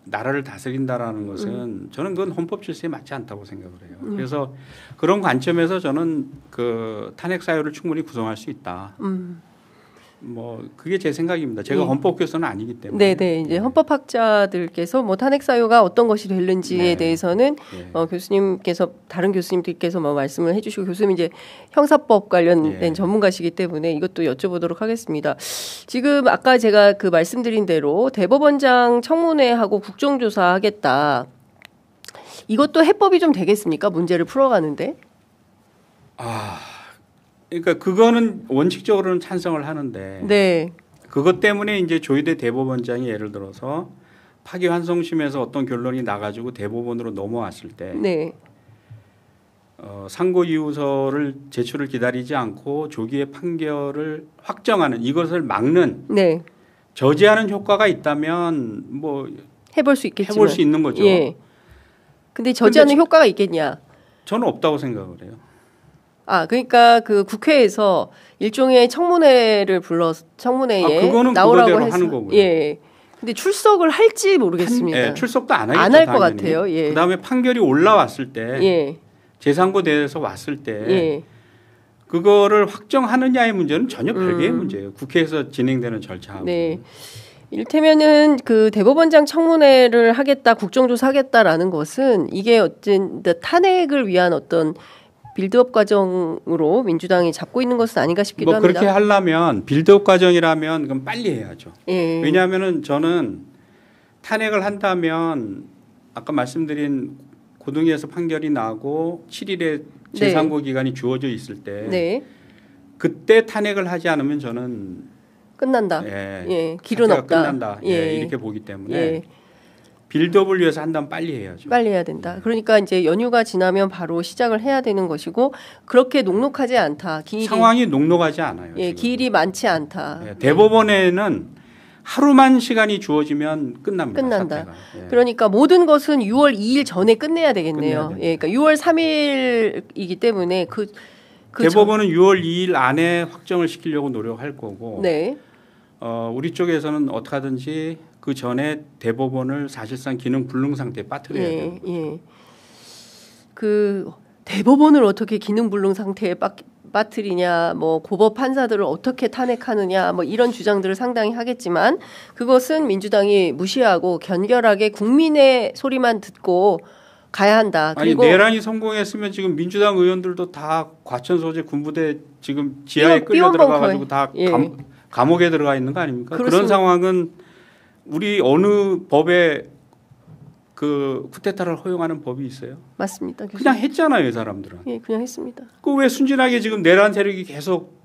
나라를 다스린다라는 것은 저는 그건 헌법 질서에 맞지 않다고 생각을 해요. 그래서 그런 관점에서 저는 그 탄핵 사유를 충분히 구성할 수 있다. 뭐 그게 제 생각입니다. 제가 헌법 교수는 아니기 때문에. 네네. 이제 헌법학자들께서 뭐 탄핵 사유가 어떤 것이 될는지에 네. 대해서는 교수님께서 다른 교수님들께서 뭐 말씀을 해주시고 교수님 이제 형사법 관련된 전문가시기 때문에 이것도 여쭤보도록 하겠습니다. 지금 아까 제가 그 말씀드린 대로 대법원장 청문회하고 국정조사하겠다. 이것도 해법이 좀 되겠습니까? 문제를 풀어가는데. 그러니까 그거는 원칙적으로는 찬성을 하는데 네. 그것 때문에 이제 조희대 대법원장이 예를 들어서 파기환송심에서 어떤 결론이 나가지고 대법원으로 넘어왔을 때 네. 상고 이유서를 제출을 기다리지 않고 조기에 판결을 확정하는 이것을 막는 네. 저지하는 효과가 있다면 뭐 해볼 수 있겠지만 해볼 수 있는 거죠. 예. 근데 저지하는 효과가 있겠냐? 저는 없다고 생각을 해요. 그러니까 그 국회에서 일종의 청문회를 불러서 청문회에 그거는 나오라고 해서 하는 거고요. 예. 근데 출석을 할지 모르겠습니다. 출석도 안 하겠죠. 안 할 것 같아요. 예. 그다음에 판결이 올라왔을 때 제3고대에서 왔을 때 그거를 확정하느냐의 문제는 전혀 별개의 문제예요. 국회에서 진행되는 절차하고. 네. 이를테면은 그 대법원장 청문회를 하겠다, 국정조사 하겠다라는 것은 이게 어쨌든 탄핵을 위한 어떤 빌드업 과정으로 민주당이 잡고 있는 것은 아닌가 싶기도 합니다. 그렇게 하려면 빌드업 과정이라면 그럼 빨리 해야죠. 왜냐하면은 저는 탄핵을 한다면 아까 말씀드린 고등위에서 판결이 나고 7일에 제3고 기간이 주어져 있을 때 그때 탄핵을 하지 않으면 저는 끝난다. 길은 없다. 끝난다. 이렇게 보기 때문에 빌드업을 위해서 한다면 빨리 해야죠. 빨리 해야 된다. 그러니까 이제 연휴가 지나면 바로 시작을 해야 되는 것이고 그렇게 녹록하지 않다. 상황이 녹록하지 않아요. 기일이 많지 않다. 대법원에는 하루만 시간이 주어지면 끝난다. 그러니까 모든 것은 6월 2일 전에 끝내야 되겠네요. 그러니까 6월 3일이기 때문에 대법원은 6월 2일 안에 확정을 시키려고 노력할 거고 우리 쪽에서는 어떻게 하든지 그 전에 대법원을 사실상 기능 불능 상태에 빠뜨려야 돼요. 그 대법원을 어떻게 기능 불능 상태에 빠뜨리냐, 뭐 고법 판사들을 어떻게 탄핵하느냐, 뭐 이런 주장들을 상당히 하겠지만 그것은 민주당이 무시하고 견결하게 국민의 소리만 듣고 가야 한다. 그리고 내란이 성공했으면 지금 민주당 의원들도 다 과천 소재 군부대 지금 지하에 끌려 들어가가지고 다 감옥에 들어가 있는 거 아닙니까? 그런 상황은 우리 어느 법에 그 쿠데타를 허용하는 법이 있어요? 맞습니다. 교수님. 그냥 했잖아요, 이 사람들은. 그냥 했습니다. 그 왜 순진하게 지금 내란 세력이 계속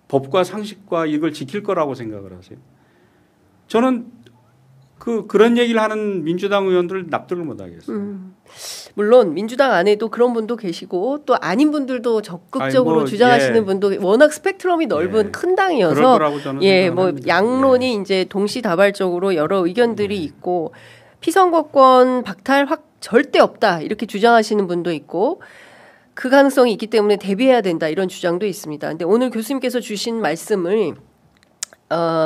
법과 상식과 이걸 지킬 거라고 생각을 하세요? 저는 그런 얘기를 하는 민주당 의원들 납득을 못 하겠어요. 물론 민주당 안에도 그런 분도 계시고 또 아닌 분들도 적극적으로 주장하시는 분도 워낙 스펙트럼이 넓은 큰 당이어서 뭐 양론이 이제 동시다발적으로 여러 의견들이 있고 피선거권 박탈 절대 없다 이렇게 주장하시는 분도 있고 그 가능성이 있기 때문에 대비해야 된다 이런 주장도 있습니다. 근데 오늘 교수님께서 주신 말씀을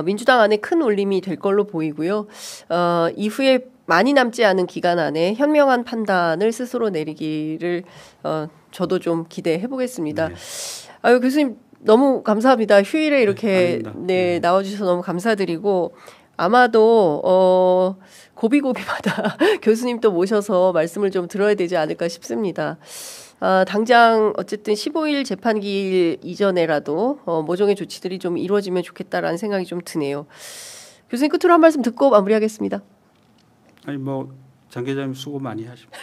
민주당 안에 큰 울림이 될 걸로 보이고요. 이후에 많이 남지 않은 기간 안에 현명한 판단을 스스로 내리기를 저도 좀 기대해 보겠습니다. 네. 아유 교수님 너무 감사합니다. 휴일에 이렇게 네, 나와주셔서 너무 감사드리고 아마도 고비고비마다 교수님 또 모셔서 말씀을 좀 들어야 되지 않을까 싶습니다. 당장 어쨌든 15일 재판기일 이전에라도 모종의 조치들이 좀 이루어지면 좋겠다라는 생각이 좀 드네요. 교수님 끝으로 한 말씀 듣고 마무리하겠습니다. 아니 뭐 장 기자님 수고 많이 하십니다.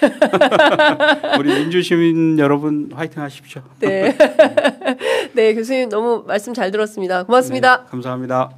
우리 민주시민 여러분 화이팅 하십시오. 네. 네, 교수님 너무 말씀 잘 들었습니다. 고맙습니다. 네, 감사합니다.